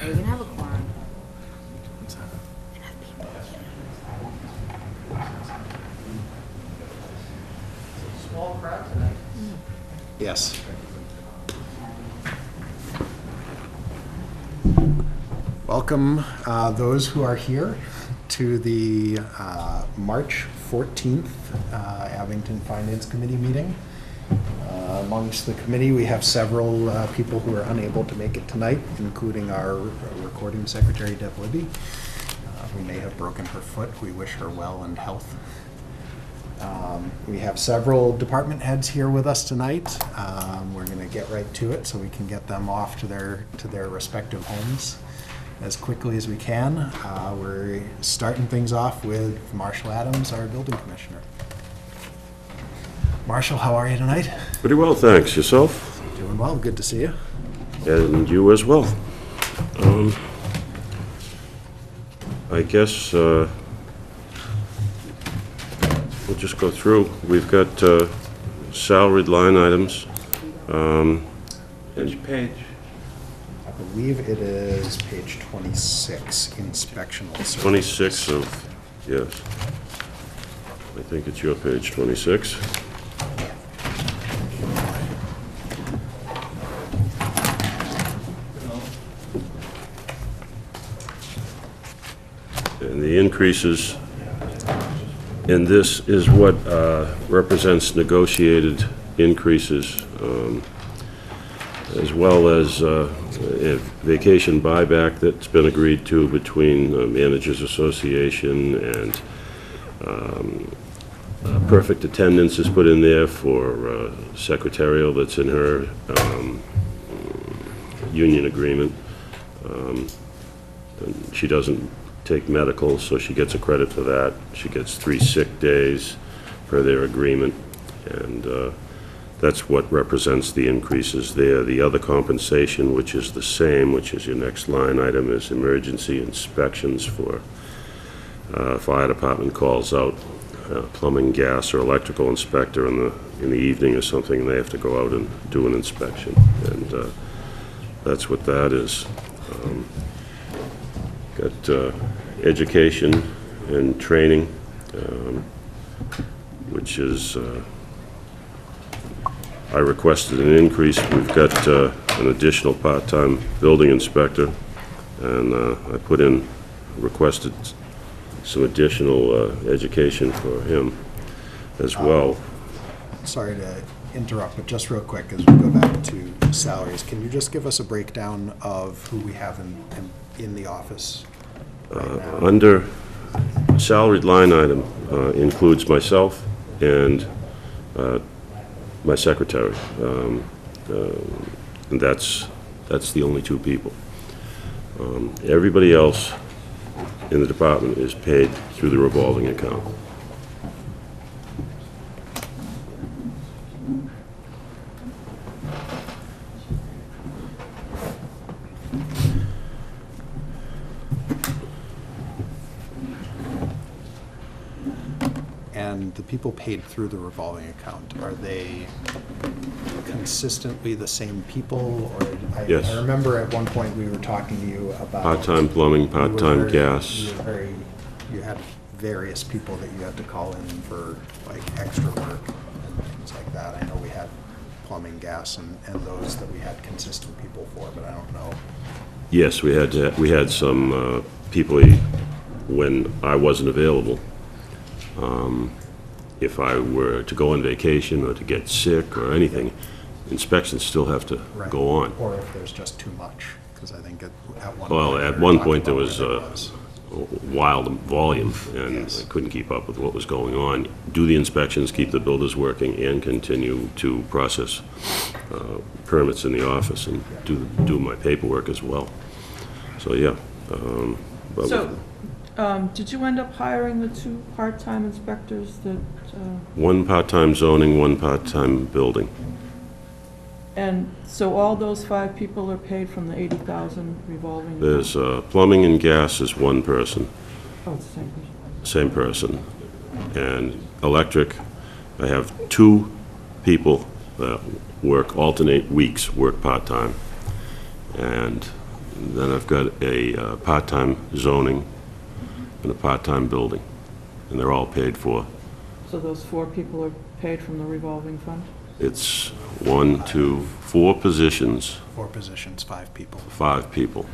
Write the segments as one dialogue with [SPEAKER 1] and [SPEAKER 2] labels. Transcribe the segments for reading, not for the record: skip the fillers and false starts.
[SPEAKER 1] Yeah, you can have a quorum. Enough people.
[SPEAKER 2] Small crowd tonight.
[SPEAKER 3] Yes. Welcome those who are here to the March 14th Abington Finance Committee meeting. Amongst the committee, we have several people who are unable to make it tonight, including our recording secretary, Deb Libby, who may have broken her foot. We wish her well and health. We have several department heads here with us tonight. We're going to get right to it so we can get them off to their respective homes as quickly as we can. We're starting things off with Marshall Adams, our building commissioner. Marshall, how are you tonight?
[SPEAKER 4] Pretty well, thanks. Yourself?
[SPEAKER 3] Doing well. Good to see you.
[SPEAKER 4] And you as well. I guess we'll just go through. We've got salaried line items.
[SPEAKER 2] Which page?
[SPEAKER 3] I believe it is page 26, inspectional service.
[SPEAKER 4] 26 of, yes. I think it's your page, 26. And the increases in this is what represents negotiated increases, as well as a vacation buyback that's been agreed to between Managers Association, and perfect attendance is put in there for secretarial that's in her union agreement. And she doesn't take medical, so she gets a credit for that. She gets 3 sick days per their agreement, and that's what represents the increases there. The other compensation, which is the same, which is your next line item, is emergency inspections for fire department calls out plumbing, gas, or electrical inspector in the evening or something, and they have to go out and do an inspection, and that's what that is. Got education and training, which is, I requested an increase. We've got an additional part-time building inspector, and I requested some additional education for him as well.
[SPEAKER 3] Sorry to interrupt, but just real quick, as we go back to salaries, can you just give us a breakdown of who we have in the office right now?
[SPEAKER 4] Under salaried line item includes myself and my secretary, and that's the only 2 people. Everybody else in the department is paid through the revolving account.
[SPEAKER 3] And the people paid through the revolving account, are they consistently the same people? Or
[SPEAKER 4] Yes.
[SPEAKER 3] I remember at one point we were talking to you about
[SPEAKER 4] Part-time plumbing, part-time gas.
[SPEAKER 3] You had various people that you had to call in for like extra work and things like that. I know we had plumbing, gas, and those that we had consistent people for, but I don't know.
[SPEAKER 4] Yes, we had some people when I wasn't available. If I were to go on vacation or to get sick or anything, inspections still have to
[SPEAKER 3] Right.
[SPEAKER 4] go on.
[SPEAKER 3] Or if there's just too much, because I think at one
[SPEAKER 4] Well,
[SPEAKER 3] point.
[SPEAKER 4] at
[SPEAKER 3] we were
[SPEAKER 4] one
[SPEAKER 3] talking
[SPEAKER 4] point there
[SPEAKER 3] about
[SPEAKER 4] was
[SPEAKER 3] where
[SPEAKER 4] wild volume, and
[SPEAKER 3] Yes.
[SPEAKER 4] I couldn't keep up with what was going on. Do the inspections, keep the builders working, and continue to process permits in the office and do my paperwork as well. So, yeah. But
[SPEAKER 5] So, did you end up hiring the 2 part-time inspectors that,
[SPEAKER 4] one part-time zoning, one part-time building.
[SPEAKER 5] and so all those 5 people are paid from the 80,000 revolving?
[SPEAKER 4] There's plumbing and gas is one person,
[SPEAKER 5] Oh, it's the same person.
[SPEAKER 4] same person. And electric, I have 2 people that alternate weeks, work part-time. And Then I've got a part-time zoning and a part-time building, and they're all paid for.
[SPEAKER 5] So those 4 people are paid from the revolving fund?
[SPEAKER 4] It's 1, 2, 4 positions,
[SPEAKER 3] 4 positions, 5 people.
[SPEAKER 4] 5 people.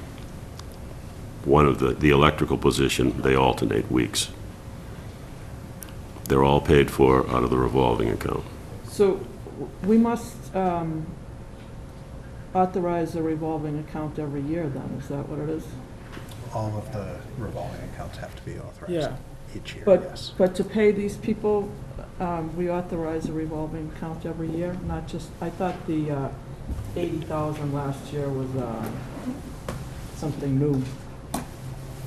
[SPEAKER 4] One of the electrical position, they alternate weeks. They're all paid for out of the revolving account.
[SPEAKER 5] So we must authorize a revolving account every year then, is that what it is?
[SPEAKER 3] All of the revolving accounts have to be authorized
[SPEAKER 5] Yeah.
[SPEAKER 3] each year,
[SPEAKER 5] But,
[SPEAKER 3] yes.
[SPEAKER 5] but to pay these people, we authorize a revolving account every year, not just, I thought the 80,000 last year was something new.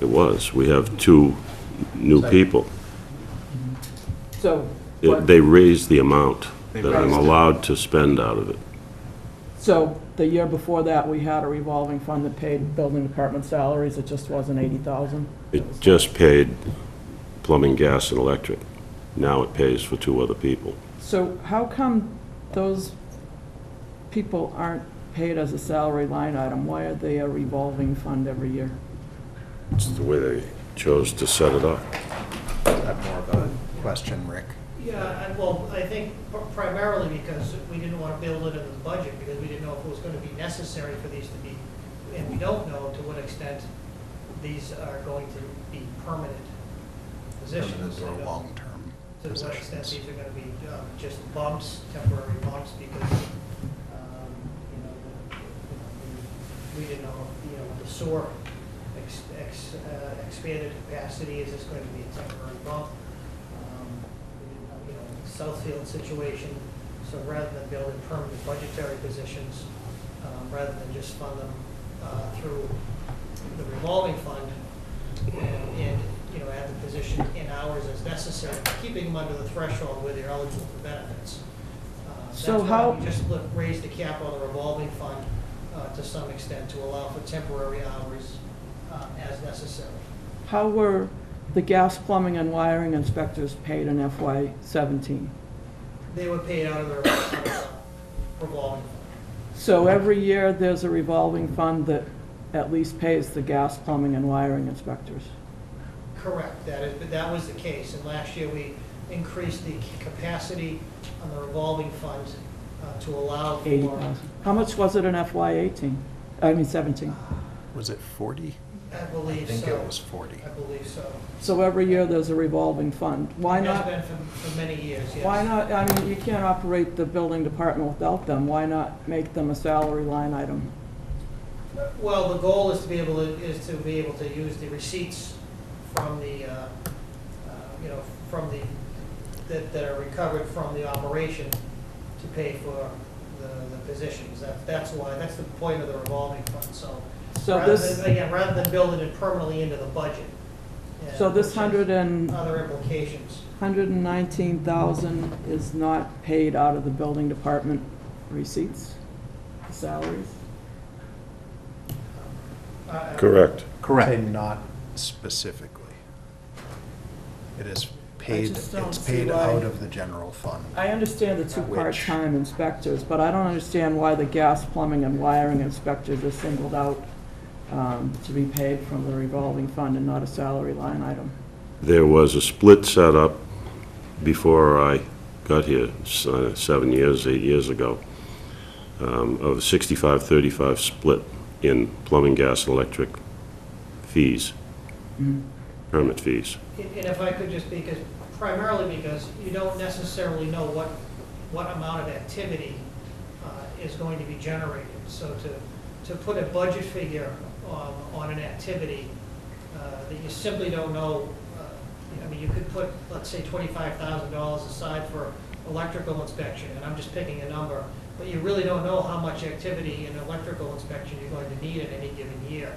[SPEAKER 4] It was. We have 2 new people.
[SPEAKER 5] So, what-
[SPEAKER 4] They raised the amount
[SPEAKER 3] They
[SPEAKER 4] that I'm
[SPEAKER 3] raised it.
[SPEAKER 4] allowed to spend out of it.
[SPEAKER 5] so the year before that, we had a revolving fund that paid building department salaries, it just wasn't 80,000?
[SPEAKER 4] It just paid plumbing, gas, and electric. Now it pays for 2 other people.
[SPEAKER 5] So how come those people aren't paid as a salary line item? Why are they a revolving fund every year?
[SPEAKER 4] It's the way they chose to set it up.
[SPEAKER 3] Is that more of a question, Rick?
[SPEAKER 2] Yeah, well, I think primarily because we didn't want to build it into the budget, because we didn't know if it was going to be necessary for these to be, and we don't know to what extent these are going to be permanent positions.
[SPEAKER 3] Permanent or long-term
[SPEAKER 2] To what extent
[SPEAKER 3] positions?
[SPEAKER 2] these are going to be just bumps, temporary bumps, because, we didn't know, the sewer expanded capacity, is this going to be a temporary bump? We didn't know, Southfield situation, so rather than building permanent budgetary positions, rather than just fund them through the revolving fund, and add the position in hours as necessary, keeping them under the threshold where they're eligible for benefits.
[SPEAKER 5] So
[SPEAKER 2] That's why
[SPEAKER 5] how-
[SPEAKER 2] we just raised the cap on the revolving fund to some extent to allow for temporary hours as necessary.
[SPEAKER 5] How were the gas, plumbing, and wiring inspectors paid in FY '17?
[SPEAKER 2] They were paid out of the revolving fund.
[SPEAKER 5] So every year, there's a revolving fund that at least pays the gas, plumbing, and wiring inspectors?
[SPEAKER 2] Correct, that was the case, and last year we increased the capacity on the revolving fund to allow for.
[SPEAKER 5] 80,000. How much was it in FY '18? I mean '17?
[SPEAKER 3] Was it 40?
[SPEAKER 2] I believe so.
[SPEAKER 3] I think it was 40.
[SPEAKER 2] I believe so.
[SPEAKER 5] So every year, there's a revolving fund. Why
[SPEAKER 2] It has
[SPEAKER 5] not?
[SPEAKER 2] been for many years, yes.
[SPEAKER 5] Why not, I mean, you can't operate the building department without them. Why not make them a salary line item?
[SPEAKER 2] Well, the goal is to be able to use the receipts from the, that are recovered from the operation to pay for the positions. That's the point of the revolving fund, so.
[SPEAKER 5] So this,
[SPEAKER 2] Rather than building it permanently into the budget.
[SPEAKER 5] so this
[SPEAKER 2] which has
[SPEAKER 5] 100 and,
[SPEAKER 2] other implications.
[SPEAKER 5] 119,000 is not paid out of the building department receipts, salaries?
[SPEAKER 4] Correct.
[SPEAKER 3] Correct. Not specifically. It is paid,
[SPEAKER 5] just don't
[SPEAKER 3] it's
[SPEAKER 5] see
[SPEAKER 3] paid
[SPEAKER 5] why-
[SPEAKER 3] out of the general fund.
[SPEAKER 5] I understand the 2
[SPEAKER 3] Which-
[SPEAKER 5] part-time inspectors, but I don't understand why the gas, plumbing, and wiring inspectors are singled out to be paid from the revolving fund and not a salary line item.
[SPEAKER 4] There was a split set up before I got here, 7 years, 8 years ago, of a 65-35 split in plumbing, gas, and electric fees, permit fees.
[SPEAKER 2] And if I could just, primarily because you don't necessarily know what amount of activity is going to be generated. So to put a budget figure on an activity that you simply don't know, you could put, let's say, $25,000 aside for electrical inspection, and I'm just picking a number, but you really don't know how much activity in electrical inspection you're going to need in any given year,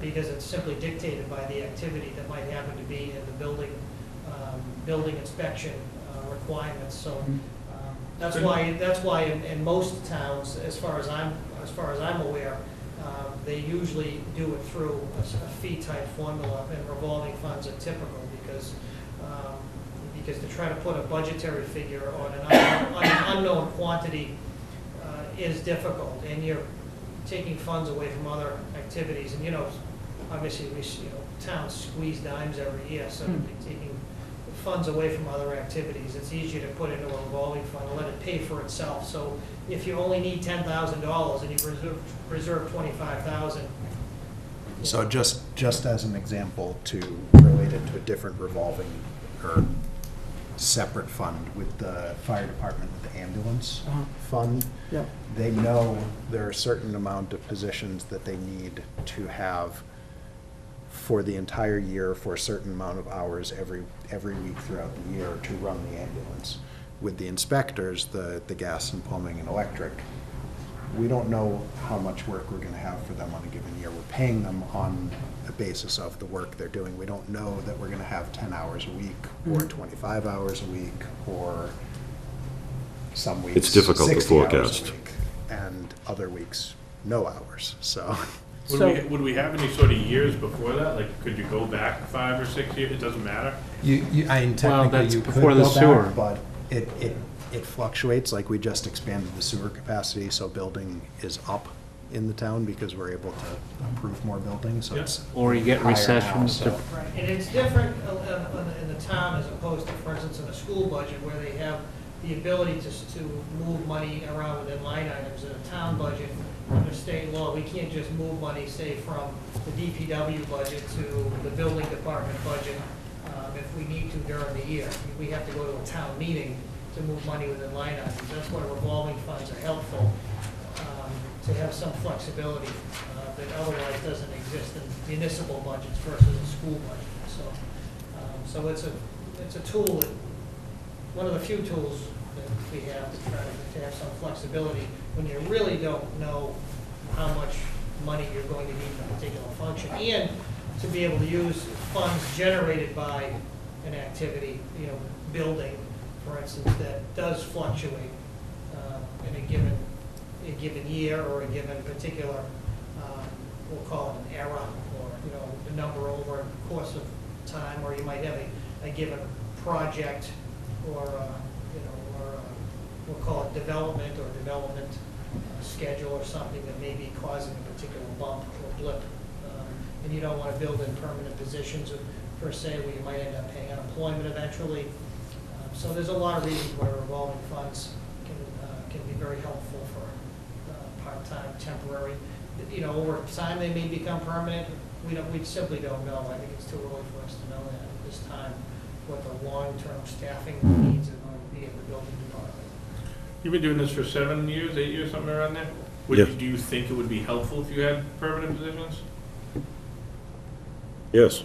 [SPEAKER 2] because it's simply dictated by the activity that might happen to be in the building inspection requirements. So that's why in most towns, as far as I'm aware, they usually do it through a fee-type formula, and revolving funds are typical because to try to put a budgetary figure on an unknown quantity is difficult, and taking funds away from other activities, and, obviously, towns squeeze dimes every year, so taking funds away from other activities, it's easier to put into a revolving fund and let it pay for itself. So if you only need $10,000 and you reserve $25,000.
[SPEAKER 3] So just as an example, to relate it to a different revolving or separate fund with the fire department, with the ambulance fund,
[SPEAKER 5] Yeah.
[SPEAKER 3] they know there are a certain amount of positions that they need to have for the entire year for a certain amount of hours every week throughout the year to run the ambulance. With the inspectors, the gas and plumbing and electric, we don't know how much work we're gonna have for them on a given year. We're paying them on the basis of the work they're doing. We don't know that we're gonna have 10 hours a week or 25 hours a week or some weeks
[SPEAKER 4] It's difficult to
[SPEAKER 3] 60 hours a
[SPEAKER 4] forecast.
[SPEAKER 3] week, and other weeks, no hours, so.
[SPEAKER 1] Would we have any sort of years before that? Like, could you go back 5 or 6 years? It doesn't matter?
[SPEAKER 3] Technically
[SPEAKER 6] that's
[SPEAKER 3] you could
[SPEAKER 6] before the
[SPEAKER 3] go back,
[SPEAKER 6] sewer.
[SPEAKER 3] but it fluctuates, like we just expanded the sewer capacity, so building is up in the town because we're able to approve more buildings, so
[SPEAKER 1] Yeah.
[SPEAKER 3] it's.
[SPEAKER 6] Or you get
[SPEAKER 3] higher now,
[SPEAKER 6] recessions.
[SPEAKER 3] so-
[SPEAKER 2] Right, and it's different in the town as opposed to, for instance, in a school budget where they have the ability to move money around within line items. In a town budget, under state law, we can't just move money, say, from the DPW budget to the building department budget if we need to during the year. We have to go to a town meeting to move money within line items. That's why revolving funds are helpful, to have some flexibility that otherwise doesn't exist in municipal budgets versus a school budget. So it's a tool, one of the few tools that we have to try to have some flexibility when you really don't know how much money you're going to need for a particular function, and to be able to use funds generated by an activity, building, for instance, that does fluctuate in a given year or a given particular, we'll call it an era, or, the number over a course of time, or you might have a given project, or, we'll call it development or development schedule or something that may be causing a particular bump or blip. And you don't want to build in permanent positions per se, where you might end up paying unemployment eventually. So there's a lot of reasons why revolving funds can be very helpful for part-time, temporary. Over time, they may become permanent. We simply don't know. I think it's too early for us to know that at this time, what the long-term staffing needs are going to be in the building department.
[SPEAKER 1] You've been doing this for 7 years, 8 years, something around there?
[SPEAKER 4] Yeah.
[SPEAKER 1] Do you think it would be helpful if you had permanent positions?
[SPEAKER 4] Yes.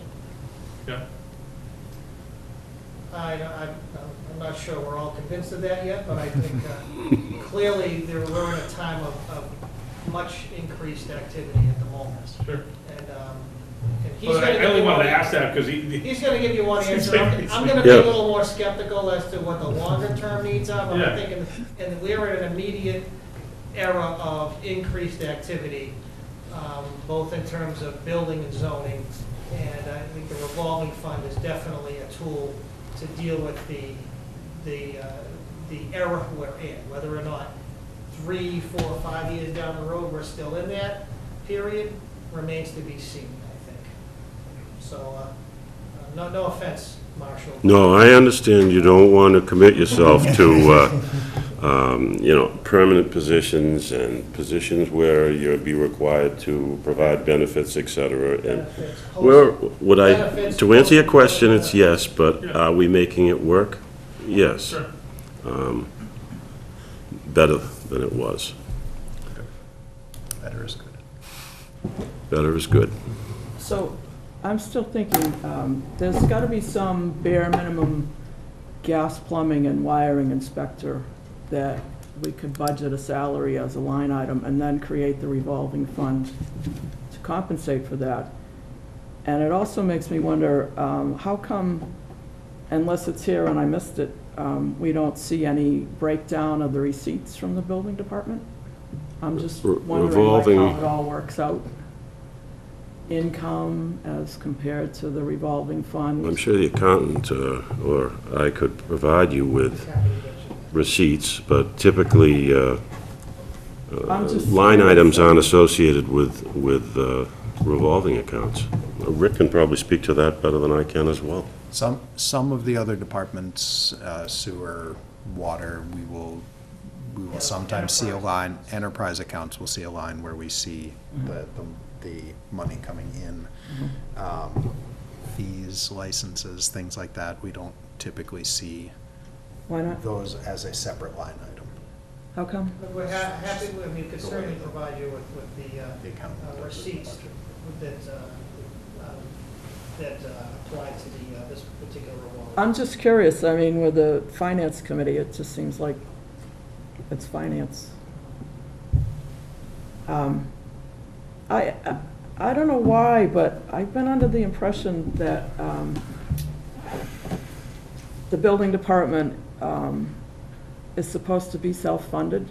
[SPEAKER 1] Yeah?
[SPEAKER 2] I'm not sure we're all convinced of that yet, but I think clearly we're in a time of much increased activity at the moment.
[SPEAKER 1] Sure.
[SPEAKER 2] And he's
[SPEAKER 1] Well,
[SPEAKER 2] going
[SPEAKER 1] I
[SPEAKER 2] to
[SPEAKER 1] only
[SPEAKER 2] give
[SPEAKER 1] wanted to
[SPEAKER 2] you
[SPEAKER 1] ask that because
[SPEAKER 2] he's going to give you one answer. I'm going to be
[SPEAKER 4] Yeah.
[SPEAKER 2] a little more skeptical as to what the longer term needs are, but
[SPEAKER 1] Yeah.
[SPEAKER 2] I think and we're in an immediate era of increased activity, both in terms of building and zoning. And I think the revolving fund is definitely a tool to deal with the era we're in. Whether or not 3, 4, 5 years down the road we're still in that period remains to be seen, I think. So, no offense, Marshall.
[SPEAKER 4] No, I understand you don't want to commit yourself to, permanent positions and positions where you'll be required to provide benefits, et cetera. And
[SPEAKER 2] Benefits,
[SPEAKER 4] where,
[SPEAKER 2] benefits,
[SPEAKER 4] to answer your question, it's
[SPEAKER 2] post-
[SPEAKER 4] yes, but are we making it work? Yes.
[SPEAKER 1] Sure.
[SPEAKER 4] Better than it was.
[SPEAKER 3] Better is good.
[SPEAKER 4] Better is good.
[SPEAKER 5] So I'm still thinking, there's got to be some bare minimum gas, plumbing, and wiring inspector that we could budget a salary as a line item and then create the revolving fund to compensate for that. And it also makes me wonder, how come, unless it's here and I missed it, we don't see any breakdown of the receipts from the building department? I'm just wondering like
[SPEAKER 4] Revolving-
[SPEAKER 5] how it all works out. Income as compared to the revolving fund.
[SPEAKER 4] I'm sure the accountant, or I could provide you with
[SPEAKER 2] Happy to get you.
[SPEAKER 4] receipts, but typically,
[SPEAKER 5] I'm just
[SPEAKER 4] line
[SPEAKER 5] curious,
[SPEAKER 4] items aren't associated with revolving accounts. Rick can probably speak to that better than I can as well.
[SPEAKER 3] Some of the other departments, sewer, water, we will sometimes see a line, enterprise accounts will see a line where we see the money coming in. Fees, licenses, things like that, we don't typically see
[SPEAKER 5] Why not?
[SPEAKER 3] those as a separate line item.
[SPEAKER 5] How come?
[SPEAKER 2] But we're happy, I mean, we could certainly provide you with
[SPEAKER 3] The account
[SPEAKER 2] receipts that apply to this particular revolving.
[SPEAKER 5] I'm just curious, I mean, with the finance committee, it just seems like it's finance. I don't know why, but I've been under the impression that the building department is supposed to be self-funded.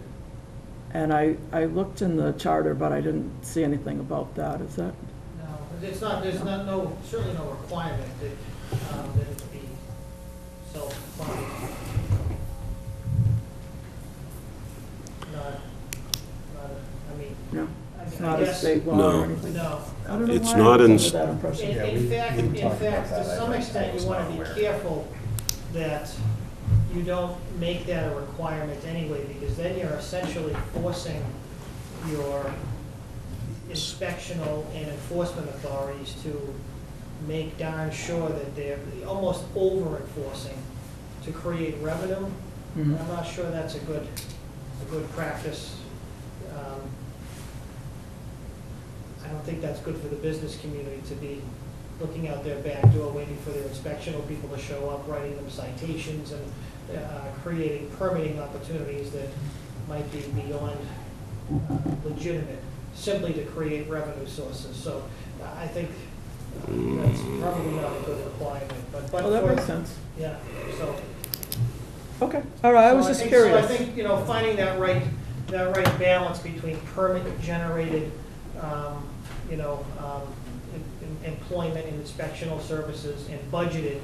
[SPEAKER 5] And I looked in the charter, but I didn't see anything about that. Is that?
[SPEAKER 2] No, it's not, there's no, certainly no requirement that it be self-funded. I mean.
[SPEAKER 5] No,
[SPEAKER 2] I
[SPEAKER 5] it's not a
[SPEAKER 2] guess-
[SPEAKER 5] state law
[SPEAKER 4] No.
[SPEAKER 5] or anything?
[SPEAKER 2] No.
[SPEAKER 5] I don't know
[SPEAKER 4] It's
[SPEAKER 5] why
[SPEAKER 4] not
[SPEAKER 5] I
[SPEAKER 4] in
[SPEAKER 5] was under that impression.
[SPEAKER 3] Yeah,
[SPEAKER 2] In
[SPEAKER 3] we
[SPEAKER 2] fact,
[SPEAKER 3] talked about
[SPEAKER 2] to
[SPEAKER 3] that.
[SPEAKER 2] some
[SPEAKER 3] I
[SPEAKER 2] extent,
[SPEAKER 3] was
[SPEAKER 2] you want
[SPEAKER 3] not
[SPEAKER 2] to be
[SPEAKER 3] aware.
[SPEAKER 2] careful that you don't make that a requirement anyway, because then you're essentially forcing your inspectional and enforcement authorities to make darn sure that they're almost over-enforcing to create revenue.
[SPEAKER 5] Mhm.
[SPEAKER 2] I'm not sure that's a good practice. I don't think that's good for the business community to be looking out their back door, waiting for their inspectional people to show up, writing them citations, and creating permitting opportunities that might be beyond legitimate, simply to create revenue sources. So I think that's probably not a good requirement, but
[SPEAKER 5] Well, that
[SPEAKER 2] for-
[SPEAKER 5] makes sense.
[SPEAKER 2] Yeah, so.
[SPEAKER 5] Okay, all right, I was
[SPEAKER 2] So
[SPEAKER 5] just
[SPEAKER 2] think-
[SPEAKER 5] curious.
[SPEAKER 2] So I think, finding that right balance between permit-generated, employment and inspectional services and budgeted,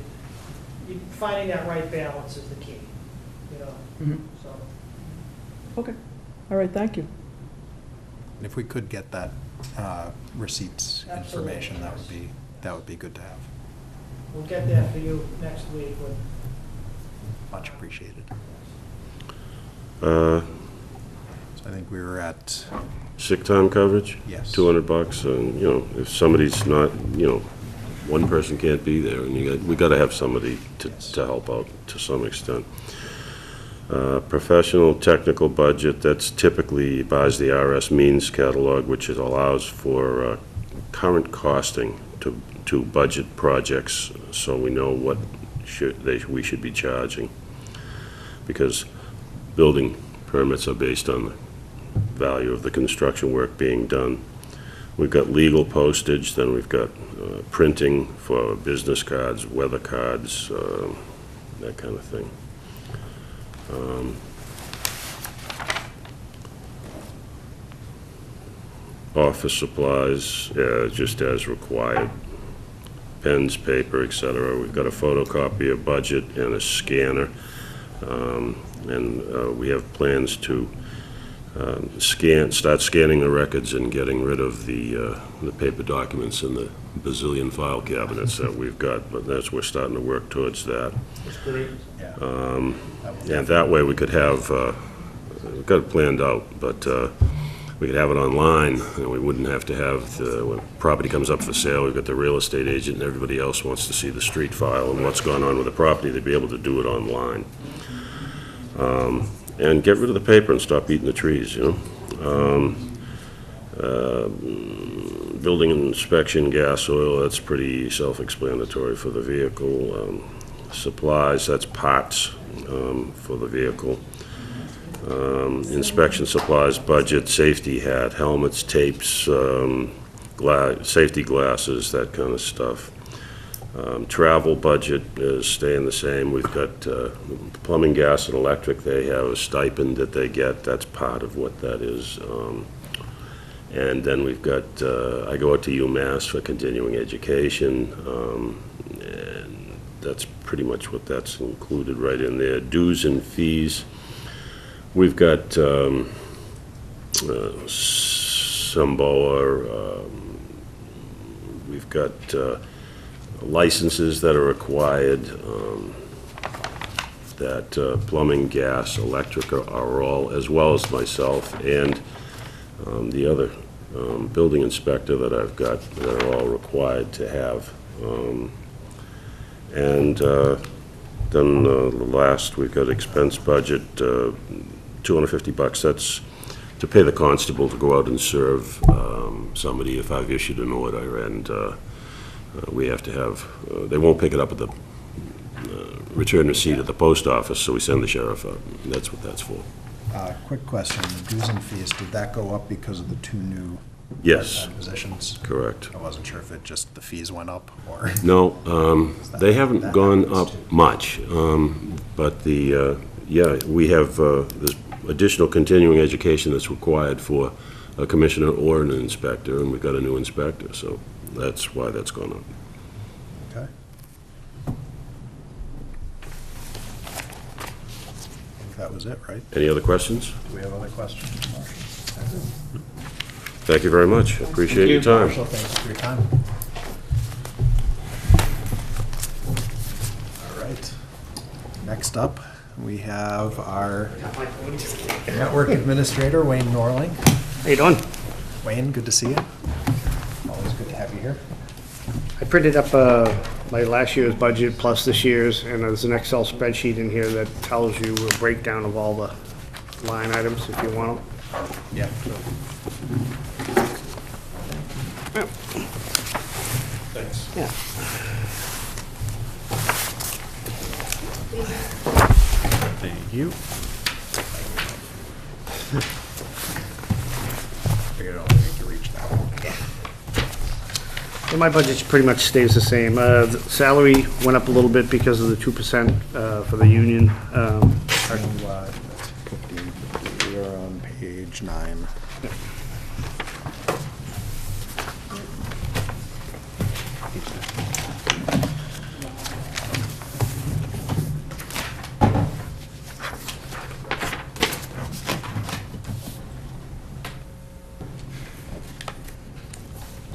[SPEAKER 2] finding that right balance is the key,
[SPEAKER 5] Mhm.
[SPEAKER 2] so.
[SPEAKER 5] Okay, all right, thank you.
[SPEAKER 3] And if we could get that receipts
[SPEAKER 2] Absolutely.
[SPEAKER 3] information, that would be good to have.
[SPEAKER 2] We'll get that for you next week with.
[SPEAKER 3] Much appreciated.
[SPEAKER 4] Uh,
[SPEAKER 3] So I think we were at,
[SPEAKER 4] Sick time coverage?
[SPEAKER 3] Yes.
[SPEAKER 4] $200, and, if somebody's not, one person can't be there, and we gotta have somebody to help out to some extent. Professional technical budget, that's typically buys the RS means catalog, which it allows for current costing to budget projects, so we know what we should be charging. Because building permits are based on the value of the construction work being done. We've got legal postage, then we've got printing for business cards, weather cards, that kind of thing. Office supplies, just as required. Pens, paper, et cetera. We've got a photocopier budget and a scanner. And we have plans to start scanning the records and getting rid of the paper documents in the bazillion file cabinets that we've got, but we're starting to work towards that.
[SPEAKER 1] That's great.
[SPEAKER 3] yeah.
[SPEAKER 4] And that way we could have, we've got it planned out, but we could have it online, and we wouldn't have to have, when property comes up for sale, we've got the real estate agent and everybody else wants to see the street file and what's going on with the property, they'd be able to do it online. And get rid of the paper and stop eating the trees, Building inspection, gas, oil, that's pretty self-explanatory for the vehicle. Supplies, that's parts for the vehicle. Inspection supplies, budget, safety hat, helmets, tapes, safety glasses, that kind of stuff. Travel budget is staying the same. We've got plumbing, gas, and electric. They have a stipend that they get. That's part of what that is. And then we've got, I go out to UMass for continuing education, and that's pretty much what that's included right in there. Dues and fees. We've got Symboa, we've got licenses that are required, that plumbing, gas, electric are all, as well as myself, and the other building inspector that I've got, that are all required to have. And then last, we've got expense budget, $250. That's to pay the constable to go out and serve somebody if I've issued an order, and we have to have, they won't pick it up at the return receipt at the post office, so we send the sheriff out. That's what that's for.
[SPEAKER 3] Quick question, the dues and fees, did that go up because of the 2 new
[SPEAKER 4] Yes,
[SPEAKER 3] part-time positions?
[SPEAKER 4] correct.
[SPEAKER 3] I wasn't sure if it just, the fees went up, or?
[SPEAKER 4] No, they haven't gone up much, but the, yeah, we have, there's additional continuing education that's required for a commissioner or an inspector, and we've got a new inspector, so that's why that's gone up.
[SPEAKER 3] Okay. I think that was it, right?
[SPEAKER 4] Any other questions?
[SPEAKER 3] Do we have other questions? Marshall?
[SPEAKER 4] Thank you very much. Appreciate your time.
[SPEAKER 3] Marshall, thanks for your time. All right. Next up, we have our network administrator, Wayne Norling.
[SPEAKER 6] How you doing?
[SPEAKER 3] Wayne, good to see you. Always good to have you here.
[SPEAKER 6] I printed up my last year's budget plus this year's, and there's an Excel spreadsheet in here that tells you a breakdown of all the line items if you want them.
[SPEAKER 3] Yeah.
[SPEAKER 1] Thanks.
[SPEAKER 6] Yeah.
[SPEAKER 3] Thank you. Figured I'll make you reach that one.
[SPEAKER 6] Well, my budget pretty much stays the same. The salary went up a little bit because of the 2% for the union.
[SPEAKER 3] We are on page 9.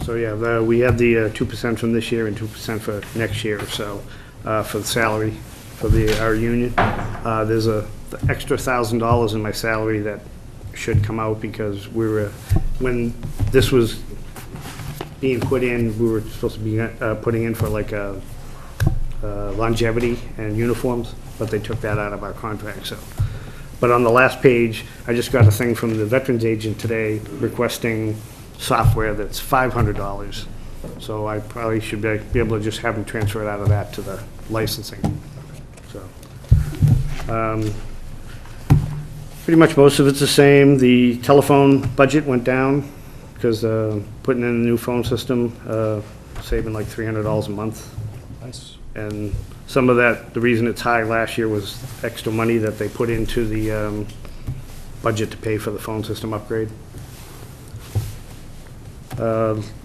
[SPEAKER 6] So yeah, we have the 2% from this year and 2% for next year or so for the salary for our union. There's the extra $1,000 in my salary that should come out because when this was being put in, we were supposed to be putting in for like a longevity and uniforms, but they took that out of our contract. So, but on the last page, I just got a thing from the veterans agent today requesting software that's $500. So I probably should be able to just have them transfer it out of that to the licensing. So, pretty much most of it's the same. The telephone budget went down because putting in a new phone system, saving like $300 a month.
[SPEAKER 3] Nice.
[SPEAKER 6] And some of that, the reason it's high last year was extra money that they put into the budget to pay for the phone system upgrade.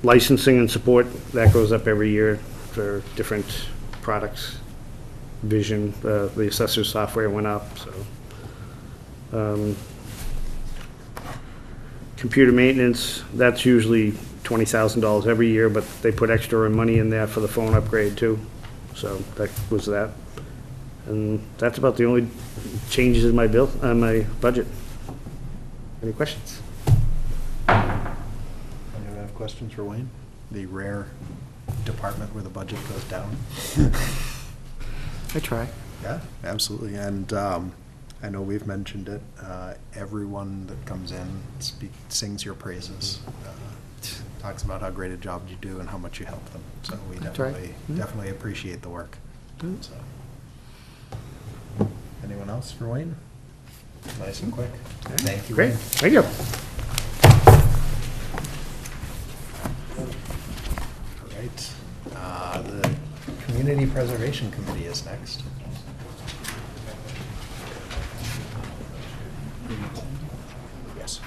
[SPEAKER 6] Licensing and support, that goes up every year for different products. Vision, the assessor software went up, so. Computer maintenance, that's usually $20,000 every year, but they put extra money in there for the phone upgrade too. So that was that. And that's about the only changes in my my budget. Any questions?
[SPEAKER 3] Anyone have questions for Wayne? The rare department where the budget goes down?
[SPEAKER 6] I try.
[SPEAKER 3] Yeah, absolutely. And I know we've mentioned it. Everyone that comes in sings your praises. Talks about how great a job you do and how much you help them. So we definitely appreciate the work. So. Anyone else for Wayne? Nice and quick. Thank you,
[SPEAKER 6] Great,
[SPEAKER 3] Wayne.
[SPEAKER 6] thank you.
[SPEAKER 3] All right. The Community Preservation Committee is next. Yes.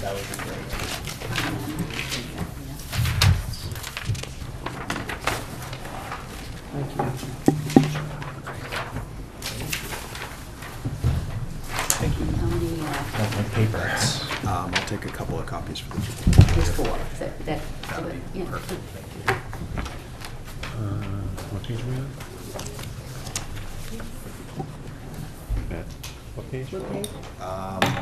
[SPEAKER 3] That would be great.
[SPEAKER 5] Thank you.
[SPEAKER 7] How many,
[SPEAKER 3] My paper. I'll take a couple of copies for the.
[SPEAKER 7] there's four, that,
[SPEAKER 3] That'd be
[SPEAKER 7] yeah.
[SPEAKER 3] perfect.
[SPEAKER 8] What page are we on? What page?
[SPEAKER 7] What page?
[SPEAKER 3] I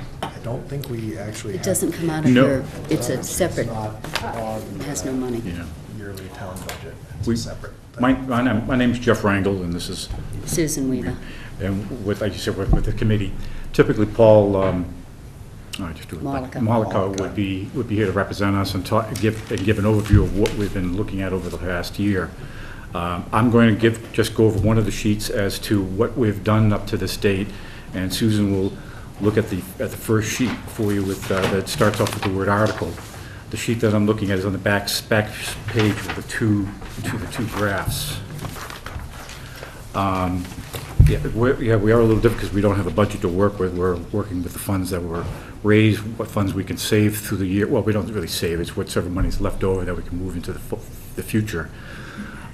[SPEAKER 3] don't think we actually.
[SPEAKER 7] It doesn't come out of
[SPEAKER 1] No.
[SPEAKER 7] your, it's a separate,
[SPEAKER 3] It's not on
[SPEAKER 7] it has no money.
[SPEAKER 8] Yeah.
[SPEAKER 3] yearly town budget. It's
[SPEAKER 8] We-
[SPEAKER 3] a separate.
[SPEAKER 8] My name's Jeff Rangel, and this is,
[SPEAKER 7] Susan Weaver.
[SPEAKER 8] and with, like you said, with the committee, typically Paul, just do it.
[SPEAKER 7] Malika.
[SPEAKER 8] Malika would be here to represent us and talk, give an overview of what we've been looking at over the past year. I'm going to just go over one of the sheets as to what we've done up to this date, and Susan will look at the first sheet for you with, that starts off with the word article. The sheet that I'm looking at is on the back page with the two graphs. We are a little different because we don't have a budget to work with. We're working with the funds that were raised, what funds we can save through the year. Well, we don't really save, it's whatever money's left over that we can move into the future.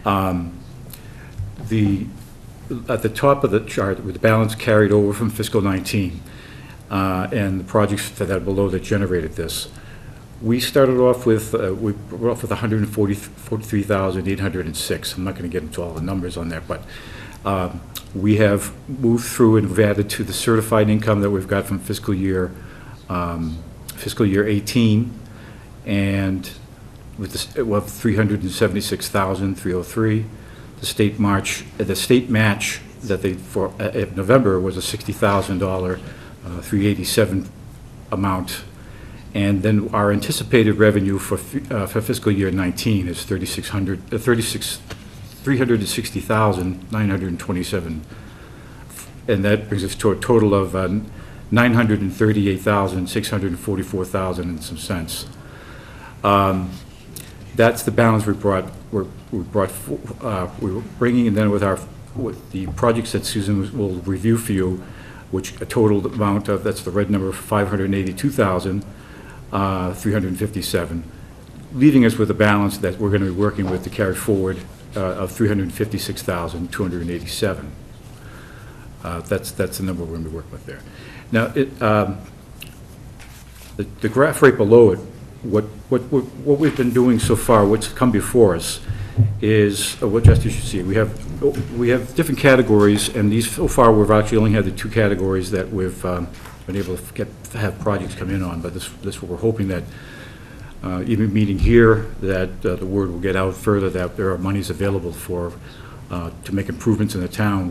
[SPEAKER 8] At the top of the chart, with the balance carried over from fiscal 19, and the projects that are below that generated this, we started off with, we were off with 143,806. I'm not going to get into all the numbers on there, but we have moved through and we've added to the certified income that we've got from fiscal year 18, and with this, well, 376,303. The state match that they for November was a $60,000, 387 amount. And then our anticipated revenue for fiscal year 19 is 360,927, and that brings us to a total of 938,644 and some cents. That's the balance we were bringing, and then with the projects that Susan will review for you, which a total amount of, that's the red number, 582,357, leaving us with a balance that we're going to be working with to carry forward of 356,287. That's the number we're going to be working with there. Now, the graph right below it, what we've been doing so far, what's come before us, is what just you should see. We have different categories, and these so far we've actually only had the two categories that we've been able to have projects come in on. But this we're hoping that even meeting here, that the word will get out further that there are monies available for to make improvements in the town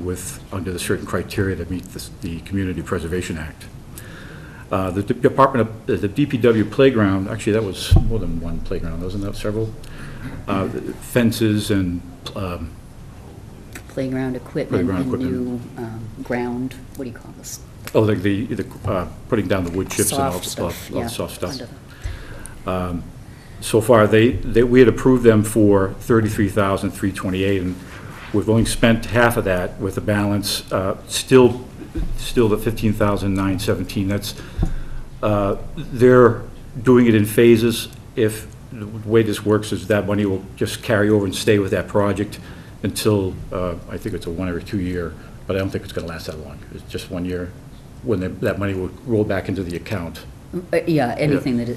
[SPEAKER 8] under the certain criteria that meet the Community Preservation Act. The Department of the DPW playground, actually that was more than one playground, wasn't that several? Fences and
[SPEAKER 7] Playground equipment
[SPEAKER 8] Playground
[SPEAKER 7] and
[SPEAKER 8] equipment.
[SPEAKER 7] new ground, what do you call this?
[SPEAKER 8] oh, like the putting down the wood chips and all
[SPEAKER 7] Soft
[SPEAKER 8] the
[SPEAKER 7] stuff,
[SPEAKER 8] all the
[SPEAKER 7] yeah,
[SPEAKER 8] soft stuff.
[SPEAKER 7] under the-
[SPEAKER 8] So far, we had approved them for $33,328, and we've only spent half of that, with the balance still the $15,917. That's they're doing it in phases. If the way this works is that money will just carry over and stay with that project until I think it's a 1 or 2 year, but I don't think it's going to last that long. It's just 1 year when that money will roll back into the account.
[SPEAKER 7] Yeah, anything that, I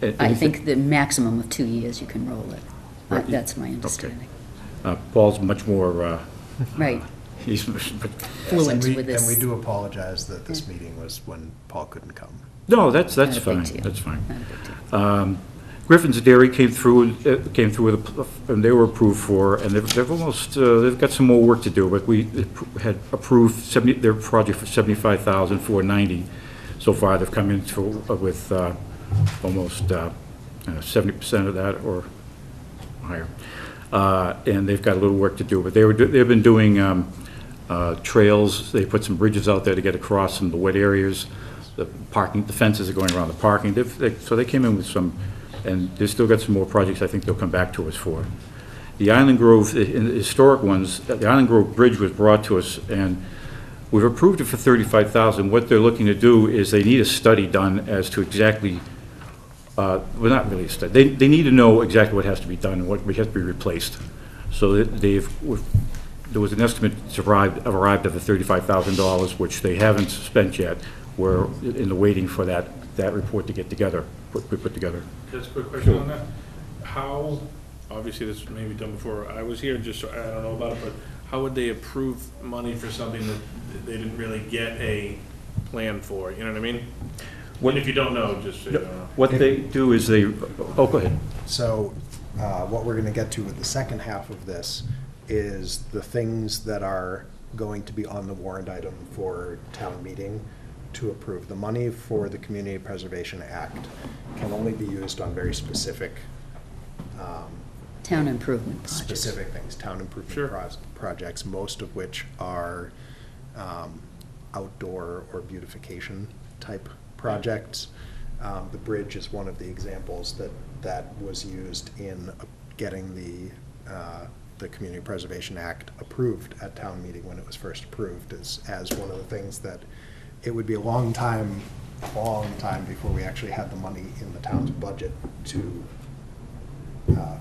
[SPEAKER 8] Anything-
[SPEAKER 7] think the maximum of 2 years you can roll it.
[SPEAKER 8] Right.
[SPEAKER 7] That's my understanding.
[SPEAKER 8] Paul's much more,
[SPEAKER 7] Right,
[SPEAKER 8] he's,
[SPEAKER 7] fluent with this.
[SPEAKER 3] And we do apologize that this meeting was when Paul couldn't come.
[SPEAKER 8] no, that's
[SPEAKER 7] Not a big
[SPEAKER 8] fine,
[SPEAKER 7] deal.
[SPEAKER 8] that's fine.
[SPEAKER 7] Not a big deal.
[SPEAKER 8] Griffin's Dairy came through with, and they were approved for, and they've almost, they've got some more work to do, but we had approved their project for $75,490. So far, they've come in with almost 70% of that or higher. And they've got a little work to do, but they've been doing trails. They put some bridges out there to get across some of the wet areas. The fences are going around the parking. So they came in with some, and they've still got some more projects I think they'll come back to us for. The Island Grove, in the historic ones, the Island Grove Bridge was brought to us, and we've approved it for $35,000. What they're looking to do is they need a study done as to exactly, well, not really a study. They need to know exactly what has to be done and what has to be replaced. So that there was an estimate that's arrived at the $35,000, which they haven't spent yet. We're in the waiting for that report to get together, put together.
[SPEAKER 1] Just a quick question on that. How, obviously this may be done before I was here, just so I don't know about it, but how would they approve money for something that they didn't really get a plan for, you know what I mean? And if you don't know, just so you don't know.
[SPEAKER 8] What they do is oh, go ahead.
[SPEAKER 3] So what we're going to get to with the second half of this is the things that are going to be on the warrant item for town meeting to approve. The money for the Community Preservation Act can only be used on very specific
[SPEAKER 7] Town improvement projects.
[SPEAKER 3] specific things, town improvement
[SPEAKER 1] Sure.
[SPEAKER 3] projects, most of which are outdoor or beautification type projects. The bridge is one of the examples that was used in getting the Community Preservation Act approved at town meeting when it was first approved, as one of the things that it would be a long time before we actually had the money in the town's budget to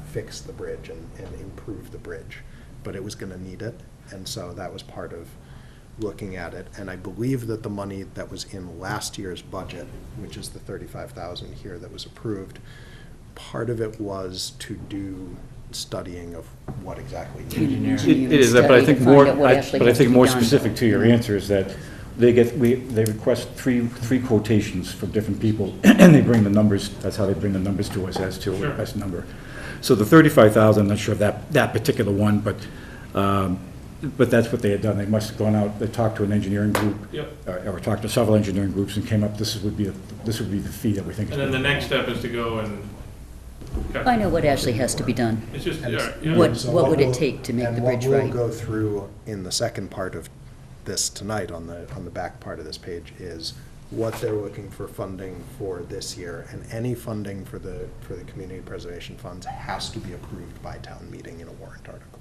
[SPEAKER 3] fix the bridge and improve the bridge. But it was gonna need it, and so that was part of looking at it. And I believe that the money that was in last year's budget, which is the 35,000 here that was approved, part of it was to do studying of what exactly.
[SPEAKER 8] It is, but I think more specific to your answer is that they request three quotations from different people, and they bring the numbers, that's how they bring the numbers to us as to the best number. So the 35,000, I'm not sure of that particular one, but that's what they had done. They must have gone out, they talked to an engineering group, or talked to several engineering groups, and came up, this would be the fee that we think is.
[SPEAKER 1] And then the next step is to go and.
[SPEAKER 7] I know what actually has to be done.
[SPEAKER 1] It's just,
[SPEAKER 3] And
[SPEAKER 1] yeah.
[SPEAKER 7] What would it take to make the bridge
[SPEAKER 3] And what
[SPEAKER 7] right?
[SPEAKER 3] we'll go through in the second part of this tonight, on the back part of this page, is what they're looking for funding for this year. And any funding for the community preservation funds has to be approved by town meeting in a warrant article.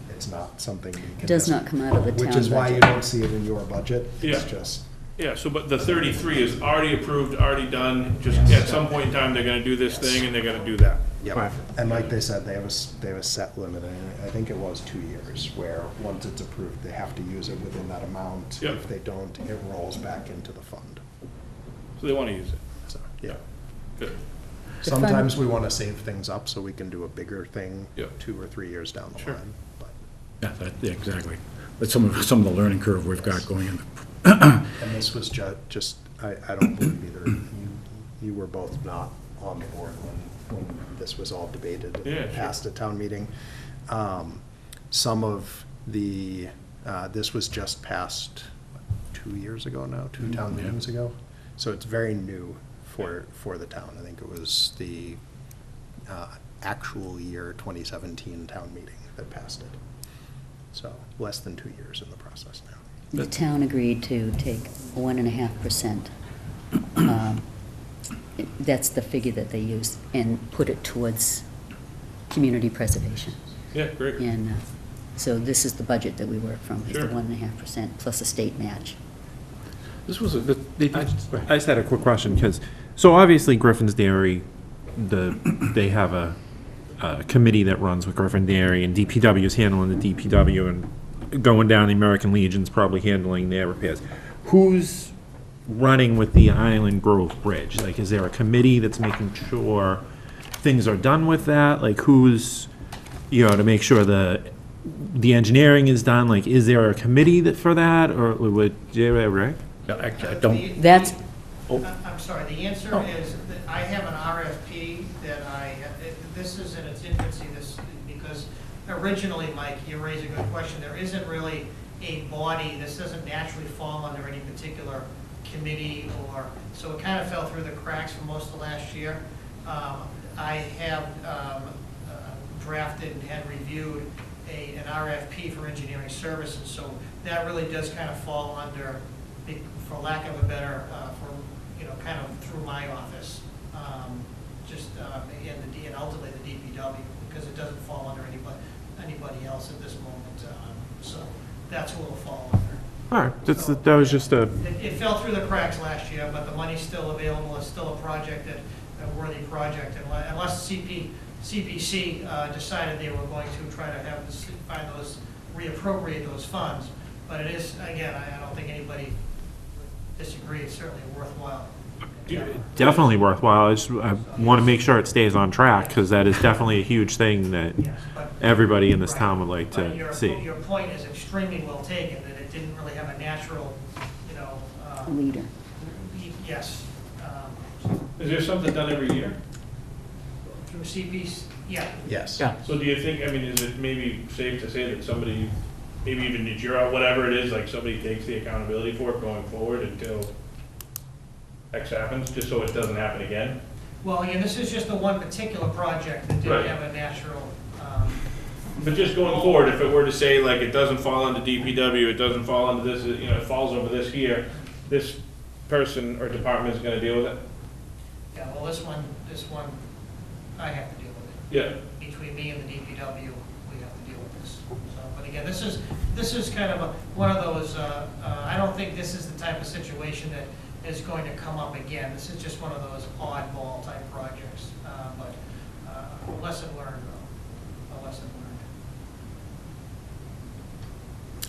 [SPEAKER 3] It's not something you can.
[SPEAKER 7] Does not come out of the town
[SPEAKER 3] Which is why you
[SPEAKER 7] budget.
[SPEAKER 3] don't see it in your budget. It's
[SPEAKER 1] Yeah.
[SPEAKER 3] just.
[SPEAKER 1] Yeah, so, but the 33 is already approved, already done, just
[SPEAKER 3] Yes.
[SPEAKER 1] at some point in time, they're gonna do this
[SPEAKER 3] Yes.
[SPEAKER 1] thing, and they're gonna do that.
[SPEAKER 3] Yep.
[SPEAKER 6] Right.
[SPEAKER 3] And like they said, they have a set limit, and I think it was 2 years, where once it's approved, they have to use it within that amount.
[SPEAKER 1] Yep.
[SPEAKER 3] If they don't, it rolls back into the fund.
[SPEAKER 1] So they wanna use it.
[SPEAKER 3] So, yeah.
[SPEAKER 1] Good.
[SPEAKER 7] The fund-
[SPEAKER 3] Sometimes we want to save things up so we can do a bigger thing
[SPEAKER 1] Yep.
[SPEAKER 3] 2 or 3 years down the
[SPEAKER 1] Sure.
[SPEAKER 3] line. But
[SPEAKER 8] Yeah, exactly. But some of the learning curve we've got going in.
[SPEAKER 3] And this was just, I don't believe either, you were both not on the board when this was all debated
[SPEAKER 1] Yeah,
[SPEAKER 3] and
[SPEAKER 1] sure.
[SPEAKER 3] passed at town meeting. Some of the, this was just passed 2 years ago now, two town
[SPEAKER 8] Yeah.
[SPEAKER 3] meetings ago. So it's very new for the town. I think it was the actual year 2017 town meeting that passed it. So less than 2 years in the process now.
[SPEAKER 7] The town agreed to take 1.5%. That's the figure that they use, and put it towards community preservation.
[SPEAKER 1] Yeah, great.
[SPEAKER 7] And so this is the budget that we work from, is the
[SPEAKER 1] Sure.
[SPEAKER 7] 1.5% plus a state match.
[SPEAKER 8] This was
[SPEAKER 9] I just had a quick question, because, so obviously Griffin's Dairy, they have a committee that runs with Griffin Dairy, and DPW is handling the DPW, and going down the American Legion's probably handling their repairs. Who's running with the Island Grove Bridge? Like, is there a committee that's making sure things are done with that? Like, who's, to make sure the engineering is done? Like, is there a committee for that, or would, right?
[SPEAKER 8] Actually, I don't.
[SPEAKER 7] That's,
[SPEAKER 2] I'm sorry, the answer is that I have an RFP that this is in its infancy, because originally, Mike, you raised a good question, there isn't really a body, this doesn't naturally fall under any particular committee, so it kind of fell through the cracks for most of last year. I have drafted and had reviewed an RFP for engineering services, so that really does kind of fall under, for lack of a better, kind of through my office, and ultimately the DPW, because it doesn't fall under anybody else at this moment, so that's who it'll fall under.
[SPEAKER 9] All right, that was just a,
[SPEAKER 2] It fell through the cracks last year, but the money's still available, it's still a project, a worthy project, unless CPC decided they were going to try to find reappropriate those funds. But it is, again, I don't think anybody would disagree, it's certainly worthwhile.
[SPEAKER 9] Definitely worthwhile. I want to make sure it stays on track, because that is definitely a huge thing that
[SPEAKER 2] Yes, but-
[SPEAKER 9] everybody in this
[SPEAKER 2] Right.
[SPEAKER 9] town would like
[SPEAKER 2] But
[SPEAKER 9] to see.
[SPEAKER 2] Your point is extremely well taken, that it didn't really have a natural,
[SPEAKER 7] Leader.
[SPEAKER 2] yes.
[SPEAKER 1] Is there something done every year?
[SPEAKER 2] Through CPs, yeah.
[SPEAKER 3] Yes.
[SPEAKER 8] Yeah.
[SPEAKER 1] So do you think, I mean, is it maybe safe to say that somebody, maybe even the jury, whatever it is, like somebody takes the accountability for it going forward until X happens, just so it doesn't happen again?
[SPEAKER 2] Well, again, this is just the one particular project that
[SPEAKER 1] Right.
[SPEAKER 2] didn't have a natural,
[SPEAKER 1] But just going forward, if it were to say, like, it doesn't fall into DPW, it doesn't fall into this, you know, it falls over this here, this person or department is gonna deal with it?
[SPEAKER 2] yeah, well, this one, I have to deal with it.
[SPEAKER 1] Yeah.
[SPEAKER 2] Between me and the DPW, we have to deal with this. So, but again, this is kind of one of those, I don't think this is the type of situation that is going to come up again. This is just one of those oddball type projects, but a lesson learned, though, a lesson learned.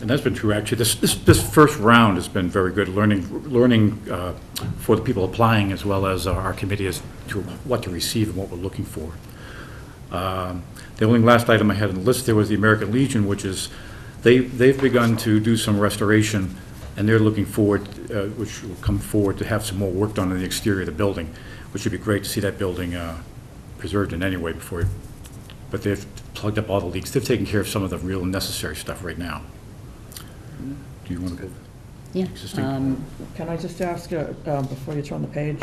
[SPEAKER 8] And that's been true, actually. This first round has been very good, learning for the people applying, as well as our committee, as to what to receive and what we're looking for. The only last item I had on the list there was the American Legion, which is, they've begun to do some restoration, and they're looking forward, which will come forward to have some more work done on the exterior of the building, which would be great to see that building preserved in any way before, but they've plugged up all the leaks. They've taken care of some of the real necessary stuff right now. Do you want to go?
[SPEAKER 7] Yeah.
[SPEAKER 8] Existing.
[SPEAKER 5] Can I just ask, before you turn the page,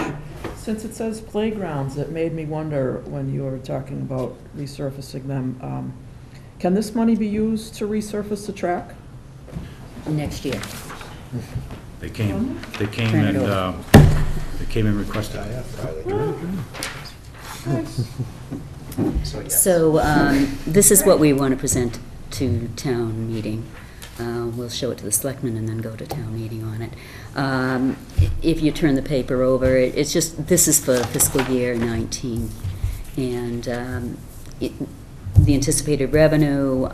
[SPEAKER 5] since it says playgrounds, it made me wonder when you were talking about resurfacing them, can this money be used to resurface the track?
[SPEAKER 7] Next year.
[SPEAKER 8] They came
[SPEAKER 7] Turn it
[SPEAKER 8] and,
[SPEAKER 7] over.
[SPEAKER 8] they came and requested.
[SPEAKER 3] So, yes.
[SPEAKER 7] So this is what we want to present to town meeting. We'll show it to the selectmen and then go to town meeting on it. If you turn the paper over, it's just, this is for fiscal year 19. And the anticipated revenue,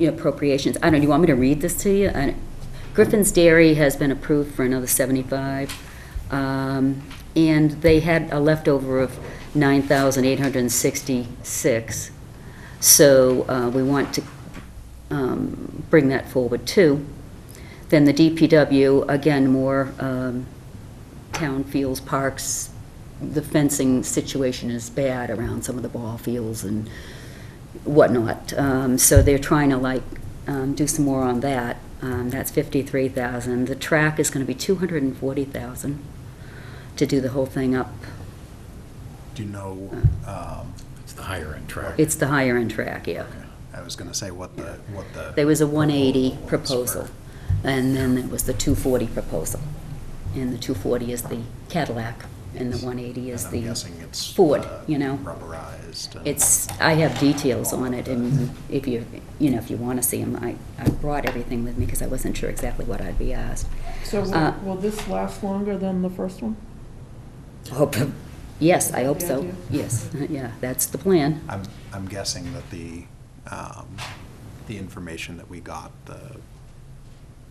[SPEAKER 7] appropriations, I don't know, do you want me to read this to you? Griffin's Dairy has been approved for another 75. And they had a leftover of 9,866. So we want to bring that forward too. Then the DPW, again, more town fields, parks. The fencing situation is bad around some of the ball fields and whatnot. So they're trying to do some more on that. That's 53,000. The track is going to be 240,000 to do the whole thing up.
[SPEAKER 3] Do you know,
[SPEAKER 8] It's the higher end track.
[SPEAKER 7] It's the higher end track, yeah.
[SPEAKER 3] I was gonna say what the.
[SPEAKER 7] There was a 180
[SPEAKER 3] proposal was
[SPEAKER 7] proposal,
[SPEAKER 3] for-
[SPEAKER 7] and then there was the 240 proposal. And the 240 is the Cadillac, and the 180 is
[SPEAKER 3] And I'm
[SPEAKER 7] the
[SPEAKER 3] guessing it's.
[SPEAKER 7] Ford, you know.
[SPEAKER 3] Rubberized. and-
[SPEAKER 7] It's, I have details on it, and if you want to see them, I brought everything with me because I wasn't sure exactly what I'd be asked.
[SPEAKER 5] So
[SPEAKER 7] Uh,
[SPEAKER 5] will this last longer than the first one?
[SPEAKER 7] Yes, I hope so.
[SPEAKER 5] idea?
[SPEAKER 7] Yes, yeah, that's the plan.
[SPEAKER 3] I'm guessing that the information that we got, the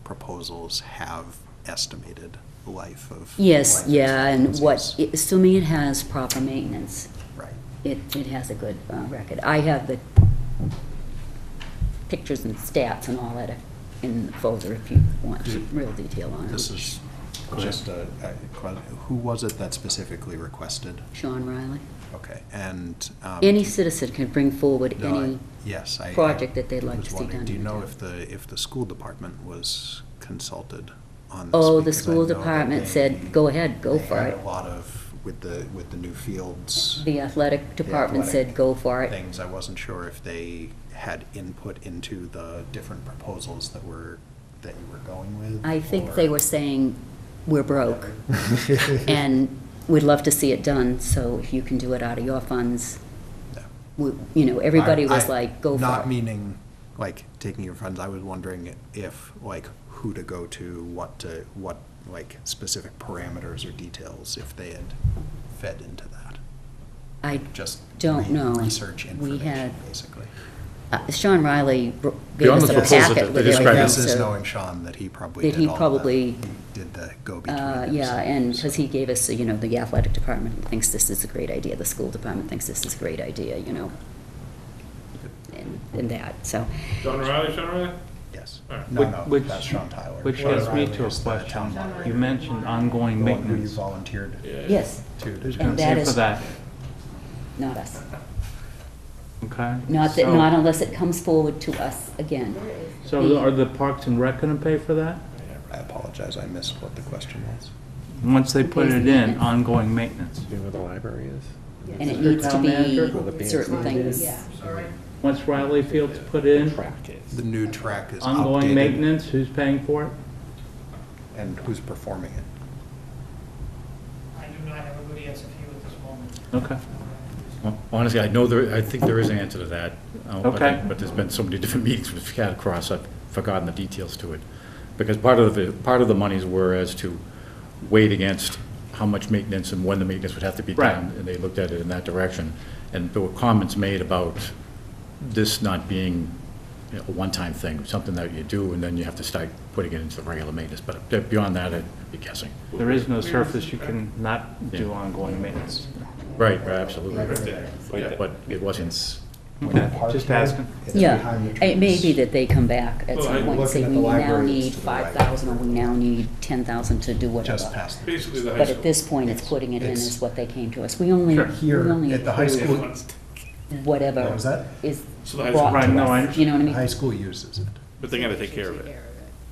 [SPEAKER 3] proposals have estimated life of.
[SPEAKER 7] Yes,
[SPEAKER 3] life
[SPEAKER 7] yeah, and
[SPEAKER 3] expectancies.
[SPEAKER 7] assuming it has proper maintenance,
[SPEAKER 3] Right.
[SPEAKER 7] it has a good record. I have the pictures and stats and all that in the folder if you want real detail on it.
[SPEAKER 3] This is just who was it that specifically requested?
[SPEAKER 7] Sean Riley.
[SPEAKER 3] Okay, and.
[SPEAKER 7] Any citizen can bring forward
[SPEAKER 3] No,
[SPEAKER 7] any
[SPEAKER 3] yes,
[SPEAKER 7] project that they'd like
[SPEAKER 3] was
[SPEAKER 7] to see
[SPEAKER 3] wondering,
[SPEAKER 7] done
[SPEAKER 3] do you
[SPEAKER 7] in the
[SPEAKER 3] know
[SPEAKER 7] town.
[SPEAKER 3] if the school department was consulted on this?
[SPEAKER 7] Oh, the
[SPEAKER 3] Because I
[SPEAKER 7] school
[SPEAKER 3] know that
[SPEAKER 7] department
[SPEAKER 3] they-
[SPEAKER 7] said, go ahead, go
[SPEAKER 3] they
[SPEAKER 7] for
[SPEAKER 3] had
[SPEAKER 7] it.
[SPEAKER 3] a lot of, with the new fields.
[SPEAKER 7] The athletic department
[SPEAKER 3] athletic
[SPEAKER 7] said, go for it.
[SPEAKER 3] Things, I wasn't sure if they had input into the different proposals that you were going with.
[SPEAKER 7] I think
[SPEAKER 3] or-
[SPEAKER 7] they were saying, we're broke, and we'd love to see it done, so if you can do it out of your funds, everybody was like, go for it.
[SPEAKER 3] Not meaning, like, taking your funds, I was wondering if, like, who to go to, what, like, specific parameters or details, if they had fed into that.
[SPEAKER 7] I
[SPEAKER 3] Just
[SPEAKER 7] don't know.
[SPEAKER 3] research
[SPEAKER 7] We had-
[SPEAKER 3] information, basically.
[SPEAKER 7] Sean Riley gave
[SPEAKER 8] Beyond
[SPEAKER 7] us
[SPEAKER 8] the
[SPEAKER 7] a
[SPEAKER 8] proposal
[SPEAKER 7] packet
[SPEAKER 8] that they
[SPEAKER 7] with
[SPEAKER 8] described.
[SPEAKER 3] My
[SPEAKER 7] everything,
[SPEAKER 3] guess is
[SPEAKER 7] so,
[SPEAKER 3] knowing Sean that he probably
[SPEAKER 7] That
[SPEAKER 3] did
[SPEAKER 7] he
[SPEAKER 3] all the,
[SPEAKER 7] probably,
[SPEAKER 3] he did the go-between.
[SPEAKER 7] yeah,
[SPEAKER 3] himself,
[SPEAKER 7] and, because
[SPEAKER 3] so.
[SPEAKER 7] he gave us, the athletic department thinks this is a great idea, the school department thinks this is a great idea, and that, so.
[SPEAKER 1] Sean Riley?
[SPEAKER 3] Yes.
[SPEAKER 1] All right.
[SPEAKER 3] No, no,
[SPEAKER 10] Which-
[SPEAKER 3] that's Sean Tyler.
[SPEAKER 10] Which
[SPEAKER 3] Sean
[SPEAKER 10] gets me
[SPEAKER 3] Riley
[SPEAKER 10] to a
[SPEAKER 3] is the
[SPEAKER 10] question.
[SPEAKER 3] town moderator.
[SPEAKER 10] You mentioned ongoing
[SPEAKER 3] The one who you
[SPEAKER 10] maintenance.
[SPEAKER 3] volunteered
[SPEAKER 7] Yes,
[SPEAKER 3] to.
[SPEAKER 10] Who's
[SPEAKER 7] And
[SPEAKER 10] gonna
[SPEAKER 7] that
[SPEAKER 10] pay
[SPEAKER 7] is-
[SPEAKER 10] for that?
[SPEAKER 7] not us.
[SPEAKER 10] Okay?
[SPEAKER 7] Not
[SPEAKER 10] So-
[SPEAKER 7] not unless it comes forward to us again.
[SPEAKER 10] So are the Parks and Rec gonna pay for that?
[SPEAKER 3] I apologize, I missed what the question was.
[SPEAKER 10] Once they put
[SPEAKER 7] Pays
[SPEAKER 10] it in,
[SPEAKER 7] maintenance.
[SPEAKER 10] ongoing maintenance.
[SPEAKER 9] Do you know where the library is?
[SPEAKER 7] And it
[SPEAKER 10] Your
[SPEAKER 7] needs to
[SPEAKER 10] town manager?
[SPEAKER 7] be certain things.
[SPEAKER 10] Once Riley Field's put in,
[SPEAKER 9] Track is.
[SPEAKER 3] The new track is
[SPEAKER 10] ongoing
[SPEAKER 3] updated,
[SPEAKER 10] maintenance, who's paying for it?
[SPEAKER 3] and who's performing it?
[SPEAKER 2] I do not have a good answer for you at this moment.
[SPEAKER 10] Okay.
[SPEAKER 8] Well, honestly, I think there is an answer to that.
[SPEAKER 10] Okay.
[SPEAKER 8] But there's been so many different meetings we've had across, I've forgotten the details to it. Because part of the monies were as to weighed against how much maintenance and when the maintenance would have to be
[SPEAKER 10] Right.
[SPEAKER 8] done. And they looked at it in that direction. And there were comments made about this not being a one-time thing, something that you do and then you have to start putting it into the regular maintenance. But beyond that, I'd be guessing.
[SPEAKER 10] There is no surface you can not do ongoing maintenance.
[SPEAKER 8] Right, absolutely. But it wasn't.
[SPEAKER 10] Okay, just asking.
[SPEAKER 3] It's
[SPEAKER 7] Yeah,
[SPEAKER 3] behind the trees.
[SPEAKER 7] it may be that they come back at
[SPEAKER 1] Well,
[SPEAKER 7] some
[SPEAKER 1] I'm
[SPEAKER 7] point and say,
[SPEAKER 3] looking at
[SPEAKER 7] we
[SPEAKER 3] the
[SPEAKER 7] now
[SPEAKER 3] library,
[SPEAKER 7] need
[SPEAKER 3] it's to the right.
[SPEAKER 7] 5,000, or we now need 10,000 to do whatever.
[SPEAKER 3] Just past the.
[SPEAKER 1] Basically the high
[SPEAKER 7] But
[SPEAKER 1] school.
[SPEAKER 7] at this point, it's putting it in
[SPEAKER 3] It's-
[SPEAKER 7] as what they came to us. We only
[SPEAKER 3] Here, at the high
[SPEAKER 7] approve
[SPEAKER 3] school,
[SPEAKER 7] whatever
[SPEAKER 3] what was that?
[SPEAKER 7] is
[SPEAKER 1] So the high
[SPEAKER 7] brought
[SPEAKER 1] school-
[SPEAKER 10] Right,
[SPEAKER 7] to
[SPEAKER 10] no, I
[SPEAKER 7] us. You know what I
[SPEAKER 3] The
[SPEAKER 7] mean?
[SPEAKER 3] high school uses it.
[SPEAKER 1] But they gotta take care of it. I mean,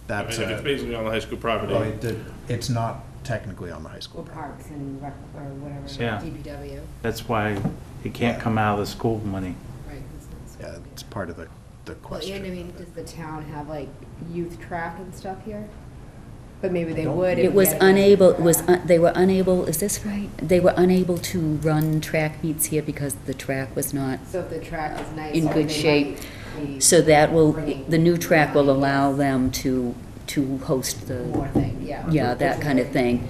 [SPEAKER 3] That's,
[SPEAKER 1] if it's basically on the high school property.
[SPEAKER 3] well, it's not technically on the high school
[SPEAKER 11] Or
[SPEAKER 3] property.
[SPEAKER 11] parks and rec, or whatever,
[SPEAKER 10] Yeah.
[SPEAKER 11] DPW,
[SPEAKER 10] That's why it can't come out of the school money.
[SPEAKER 11] right? it's not
[SPEAKER 3] Yeah,
[SPEAKER 11] school.
[SPEAKER 3] it's part of the
[SPEAKER 11] Well,
[SPEAKER 3] question.
[SPEAKER 11] and I mean, does the town have like youth track and stuff here? But maybe they would. if
[SPEAKER 7] It
[SPEAKER 11] we
[SPEAKER 7] was
[SPEAKER 11] had a youth
[SPEAKER 7] unable, it was,
[SPEAKER 11] track.
[SPEAKER 7] they were unable, is this right? They were unable to run track meets here because the track was not,
[SPEAKER 11] So if the track is nice.
[SPEAKER 7] in
[SPEAKER 11] then
[SPEAKER 7] good
[SPEAKER 11] they
[SPEAKER 7] shape.
[SPEAKER 11] might be
[SPEAKER 7] so that will,
[SPEAKER 11] bringing
[SPEAKER 7] the new track will
[SPEAKER 11] money,
[SPEAKER 7] allow
[SPEAKER 11] yes.
[SPEAKER 7] them to host
[SPEAKER 11] More
[SPEAKER 7] the,
[SPEAKER 11] thing, yeah.
[SPEAKER 7] yeah, that kind of thing.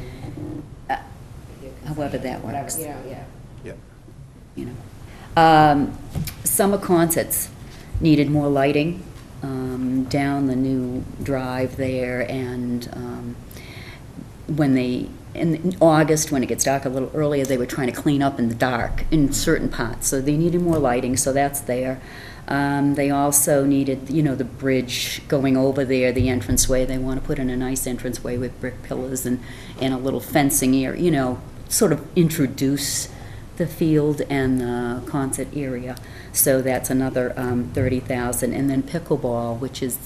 [SPEAKER 7] However that
[SPEAKER 11] Whatever,
[SPEAKER 7] works.
[SPEAKER 11] you know, yeah.
[SPEAKER 3] Yep.
[SPEAKER 7] you know. Summer concerts needed more lighting down the new drive there, and in August, when it gets dark a little earlier, they were trying to clean up in the dark in certain parts, so they needed more lighting, so that's there. They also needed, the bridge going over there, the entranceway. They want to put in a nice entranceway with brick pillars and a little fencing area, sort of introduce the field and the concert area. So that's another 30,000. And then pickleball, which is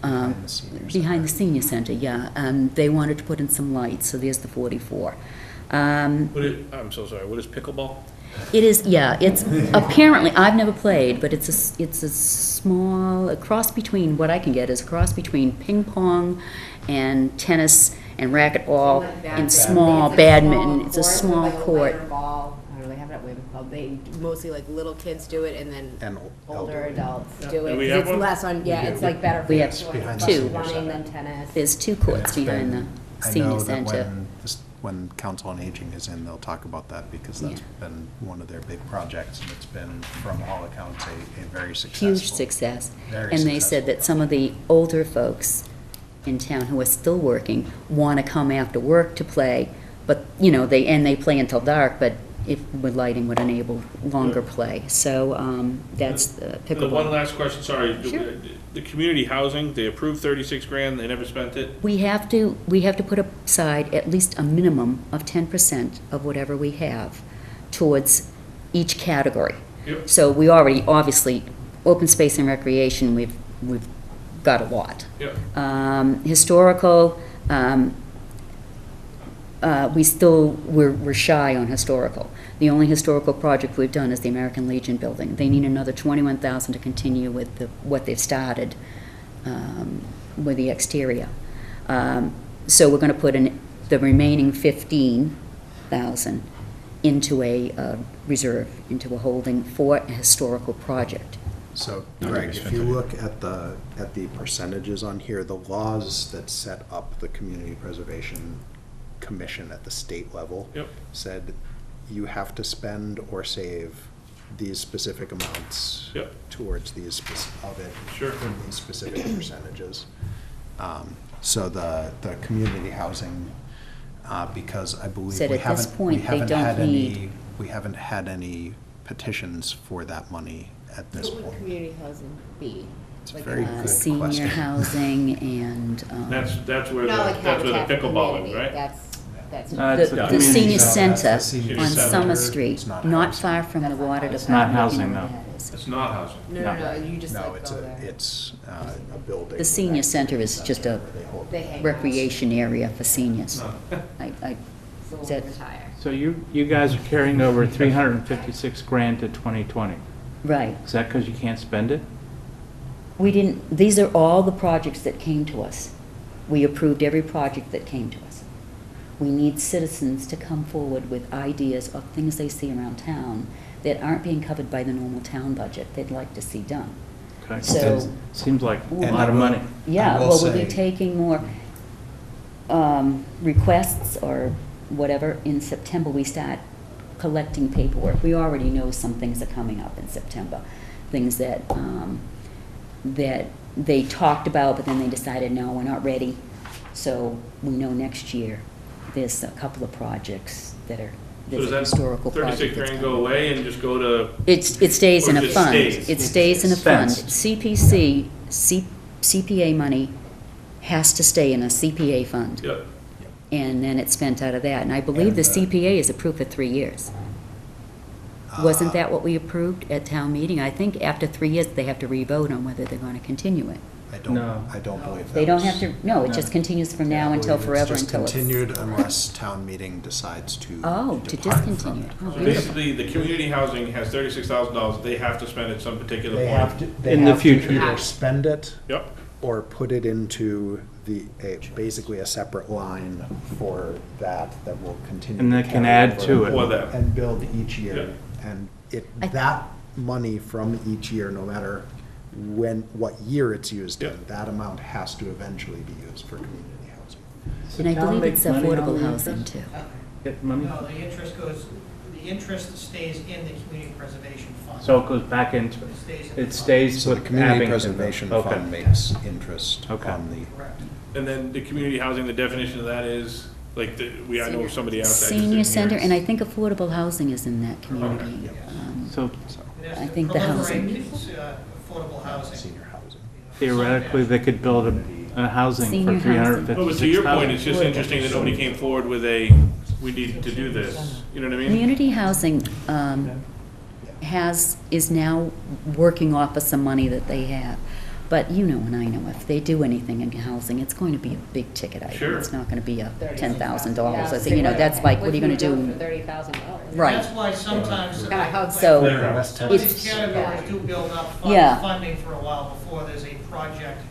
[SPEAKER 3] Behind the senior
[SPEAKER 7] behind the
[SPEAKER 3] center.
[SPEAKER 7] senior center, yeah. They wanted to put in some lights, so there's the 44.
[SPEAKER 1] I'm so sorry, what is pickleball?
[SPEAKER 7] It is, yeah, it's apparently, I've never played, but it's a small, a cross between, what I can get is a cross between ping pong and tennis and racquetball
[SPEAKER 11] Like
[SPEAKER 7] and
[SPEAKER 11] badminton.
[SPEAKER 7] small
[SPEAKER 11] It's like
[SPEAKER 7] badminton. It's a
[SPEAKER 11] with
[SPEAKER 7] small
[SPEAKER 11] like a
[SPEAKER 7] court.
[SPEAKER 11] lighter ball. I don't know, they have it at Women's Club. They, mostly like little kids do it and then
[SPEAKER 3] And
[SPEAKER 11] older
[SPEAKER 3] elderly.
[SPEAKER 11] adults
[SPEAKER 1] Yeah.
[SPEAKER 11] do it.
[SPEAKER 1] And we
[SPEAKER 11] 'cause
[SPEAKER 1] have
[SPEAKER 11] It's
[SPEAKER 1] one?
[SPEAKER 11] less on, yeah, it's like better for
[SPEAKER 7] We
[SPEAKER 11] you.
[SPEAKER 7] have
[SPEAKER 11] So
[SPEAKER 3] Behind the
[SPEAKER 7] two.
[SPEAKER 3] senior
[SPEAKER 11] Running
[SPEAKER 3] center.
[SPEAKER 11] than tennis.
[SPEAKER 7] There's two
[SPEAKER 3] And
[SPEAKER 7] courts
[SPEAKER 3] it's
[SPEAKER 7] behind
[SPEAKER 3] been-
[SPEAKER 7] the
[SPEAKER 3] I
[SPEAKER 7] senior
[SPEAKER 3] know that
[SPEAKER 7] center.
[SPEAKER 3] when Council on Aging is in, they'll talk about that, because that's been one of their big projects, and it's been, from all accounts, a very successful.
[SPEAKER 7] Huge success.
[SPEAKER 3] Very
[SPEAKER 7] And they said
[SPEAKER 3] successful
[SPEAKER 7] that some of the older folks in town who are still working want to come after work to play, but, they play until dark, but if, with lighting would enable longer play. So, that's the
[SPEAKER 1] And the one
[SPEAKER 7] pickleball.
[SPEAKER 1] last question, sorry.
[SPEAKER 7] Sure.
[SPEAKER 1] The community housing, they approved 36 grand, they never spent it?
[SPEAKER 7] We have to put aside at least a minimum of 10% of whatever we have towards each category.
[SPEAKER 1] Yep.
[SPEAKER 7] So we already, obviously, open space and recreation, we've got a lot.
[SPEAKER 1] Yep.
[SPEAKER 7] Historical, we're shy on historical. The only historical project we've done is the American Legion building. They need another 21,000 to continue with what they've started with the exterior. So we're going to put in the remaining 15,000 into a reserve, into a holding for a historical project.
[SPEAKER 3] So,
[SPEAKER 8] Not
[SPEAKER 3] Greg,
[SPEAKER 8] gonna be
[SPEAKER 3] if
[SPEAKER 8] spent
[SPEAKER 3] you
[SPEAKER 8] on it.
[SPEAKER 3] look at the percentages on here, the laws that set up the Community Preservation Commission at the state level
[SPEAKER 1] Yep.
[SPEAKER 3] said you have to spend or save these specific amounts
[SPEAKER 1] Yep.
[SPEAKER 3] towards these of it.
[SPEAKER 1] Sure.
[SPEAKER 3] In these specific percentages. So the community housing, because I believe
[SPEAKER 7] Said
[SPEAKER 3] we
[SPEAKER 7] at this
[SPEAKER 3] haven't,
[SPEAKER 7] point,
[SPEAKER 3] we
[SPEAKER 7] they
[SPEAKER 3] haven't
[SPEAKER 7] don't
[SPEAKER 3] had
[SPEAKER 7] need-
[SPEAKER 3] any, we haven't had any petitions for that money at this
[SPEAKER 11] What would
[SPEAKER 3] point.
[SPEAKER 11] community housing be?
[SPEAKER 3] It's a
[SPEAKER 11] Like,
[SPEAKER 3] very
[SPEAKER 7] Uh,
[SPEAKER 3] good
[SPEAKER 7] Senior
[SPEAKER 3] question.
[SPEAKER 7] housing and,
[SPEAKER 1] That's where
[SPEAKER 11] Not like
[SPEAKER 1] that's where
[SPEAKER 11] Habitat
[SPEAKER 1] the
[SPEAKER 11] for
[SPEAKER 1] pickleball is,
[SPEAKER 11] Humanity,
[SPEAKER 1] right?
[SPEAKER 11] That's.
[SPEAKER 10] It's a
[SPEAKER 7] the
[SPEAKER 10] community
[SPEAKER 7] senior
[SPEAKER 10] center.
[SPEAKER 7] center
[SPEAKER 3] senior
[SPEAKER 7] on
[SPEAKER 1] center.
[SPEAKER 7] Summer
[SPEAKER 3] It's
[SPEAKER 7] Street,
[SPEAKER 3] not
[SPEAKER 7] not
[SPEAKER 3] housing.
[SPEAKER 7] far from the water department.
[SPEAKER 10] It's not
[SPEAKER 7] if you
[SPEAKER 10] housing,
[SPEAKER 7] know
[SPEAKER 10] no.
[SPEAKER 7] where that is.
[SPEAKER 1] It's not housing.
[SPEAKER 11] No, you just
[SPEAKER 3] No,
[SPEAKER 11] like
[SPEAKER 3] it's
[SPEAKER 11] go there.
[SPEAKER 3] it's a building.
[SPEAKER 7] The senior center is just a
[SPEAKER 3] They hold-
[SPEAKER 11] They hang out.
[SPEAKER 7] recreation area for seniors. I,
[SPEAKER 11] So
[SPEAKER 7] is that-
[SPEAKER 11] we'll retire.
[SPEAKER 10] So you guys are carrying over 356 grand to 2020.
[SPEAKER 7] right.
[SPEAKER 10] Is that because you can't spend it?
[SPEAKER 7] We didn't, these are all the projects that came to us. We approved every project that came to us. We need citizens to come forward with ideas of things they see around town that aren't being covered by the normal town budget they'd like to see done.
[SPEAKER 10] Okay.
[SPEAKER 7] So-
[SPEAKER 10] Seems like a
[SPEAKER 3] And
[SPEAKER 10] lot of money.
[SPEAKER 7] Yeah,
[SPEAKER 3] I will
[SPEAKER 7] well, we'll be
[SPEAKER 3] say-
[SPEAKER 7] taking more requests or whatever. In September, we start collecting paperwork. We already know some things are coming up in September, things that, that they talked about, but then they decided, no, we're not ready. So we know next year, there's a couple of projects that are,
[SPEAKER 1] So
[SPEAKER 7] there's
[SPEAKER 1] does
[SPEAKER 7] a
[SPEAKER 1] that
[SPEAKER 7] historical project
[SPEAKER 1] 36
[SPEAKER 7] that's
[SPEAKER 1] grand go
[SPEAKER 7] coming.
[SPEAKER 1] away and just go to,
[SPEAKER 7] It stays in
[SPEAKER 1] Or
[SPEAKER 7] a
[SPEAKER 1] just
[SPEAKER 7] fund.
[SPEAKER 1] stays?
[SPEAKER 7] It stays in a fund.
[SPEAKER 10] Expense.
[SPEAKER 7] CPA money has to stay in a CPA fund.
[SPEAKER 1] yep,
[SPEAKER 7] And then it's spent out of that. And I believe
[SPEAKER 3] And
[SPEAKER 7] the
[SPEAKER 3] the-
[SPEAKER 7] CPA is approved for 3 years. Wasn't that what we approved at town meeting? I think after 3 years, they have to re-vote on whether they're going to continue it.
[SPEAKER 10] No.
[SPEAKER 3] I don't believe that
[SPEAKER 7] They don't
[SPEAKER 3] was-
[SPEAKER 7] have to, no, it just continues from now
[SPEAKER 3] I
[SPEAKER 7] until
[SPEAKER 3] believe
[SPEAKER 7] forever
[SPEAKER 3] it's just
[SPEAKER 7] until it's.
[SPEAKER 3] continued unless town meeting decides to
[SPEAKER 7] Oh, to
[SPEAKER 3] depart from
[SPEAKER 7] discontinue
[SPEAKER 3] it.
[SPEAKER 7] it. Oh,
[SPEAKER 1] so
[SPEAKER 7] beautiful.
[SPEAKER 1] basically, the community housing has $36,000, they have to spend at some particular
[SPEAKER 3] They
[SPEAKER 1] point.
[SPEAKER 3] have to, they
[SPEAKER 10] In the
[SPEAKER 3] have to
[SPEAKER 10] future.
[SPEAKER 3] either spend it
[SPEAKER 1] Yep,
[SPEAKER 3] or put it into basically a separate line for that will continue.
[SPEAKER 10] And
[SPEAKER 3] to
[SPEAKER 10] they can
[SPEAKER 3] carry
[SPEAKER 10] add
[SPEAKER 3] over
[SPEAKER 10] to it.
[SPEAKER 1] for that.
[SPEAKER 3] And build each
[SPEAKER 1] Yeah.
[SPEAKER 3] year. And
[SPEAKER 7] I-
[SPEAKER 3] that money from each year, no matter what year it's used in,
[SPEAKER 1] Yeah.
[SPEAKER 3] that amount has to eventually be used for community housing.
[SPEAKER 10] Does
[SPEAKER 7] And
[SPEAKER 10] the
[SPEAKER 7] I
[SPEAKER 10] town
[SPEAKER 7] believe
[SPEAKER 10] make
[SPEAKER 7] it's
[SPEAKER 10] money on
[SPEAKER 7] affordable
[SPEAKER 10] the
[SPEAKER 7] housing
[SPEAKER 10] interest?
[SPEAKER 7] too.
[SPEAKER 10] Get money?
[SPEAKER 2] No, the interest stays in the community preservation fund.
[SPEAKER 10] So it goes back into,
[SPEAKER 2] It stays in the
[SPEAKER 10] it
[SPEAKER 2] fund.
[SPEAKER 10] stays
[SPEAKER 3] So the
[SPEAKER 10] with
[SPEAKER 3] community
[SPEAKER 10] Abington.
[SPEAKER 3] preservation
[SPEAKER 10] Okay.
[SPEAKER 3] fund makes interest
[SPEAKER 10] Okay.
[SPEAKER 3] on the.
[SPEAKER 2] Correct.
[SPEAKER 1] and then the community housing, the definition of that is, like, I know somebody else. that just
[SPEAKER 7] Senior
[SPEAKER 1] didn't
[SPEAKER 7] center,
[SPEAKER 1] hear.
[SPEAKER 7] and I think affordable housing is in that community.
[SPEAKER 10] So
[SPEAKER 2] It has
[SPEAKER 7] I
[SPEAKER 2] to
[SPEAKER 7] think the
[SPEAKER 2] proliferate,
[SPEAKER 7] housing-
[SPEAKER 2] affordable housing.
[SPEAKER 3] Senior housing.
[SPEAKER 10] theoretically, they could build a housing
[SPEAKER 7] Senior
[SPEAKER 10] for
[SPEAKER 7] housing.
[SPEAKER 1] No, but to your point,
[SPEAKER 10] 356,000.
[SPEAKER 1] it's just interesting that nobody came forward with a, we need to do this, you know what I mean?
[SPEAKER 7] Community housing is now working off of some money that they have. But you know and I know, if they do anything in housing, it's going to be a big ticket item.
[SPEAKER 1] Sure.
[SPEAKER 7] It's not going to be a $10,000.
[SPEAKER 11] Yeah,
[SPEAKER 7] I think, you know, that's like, what are you going to do?
[SPEAKER 11] For $30,000.
[SPEAKER 7] Right.
[SPEAKER 2] That's why sometimes.
[SPEAKER 11] Kinda how-
[SPEAKER 7] So,
[SPEAKER 2] Some of these
[SPEAKER 7] it's,
[SPEAKER 2] categories do build up
[SPEAKER 7] Yeah.
[SPEAKER 2] funding for a while before there's a project.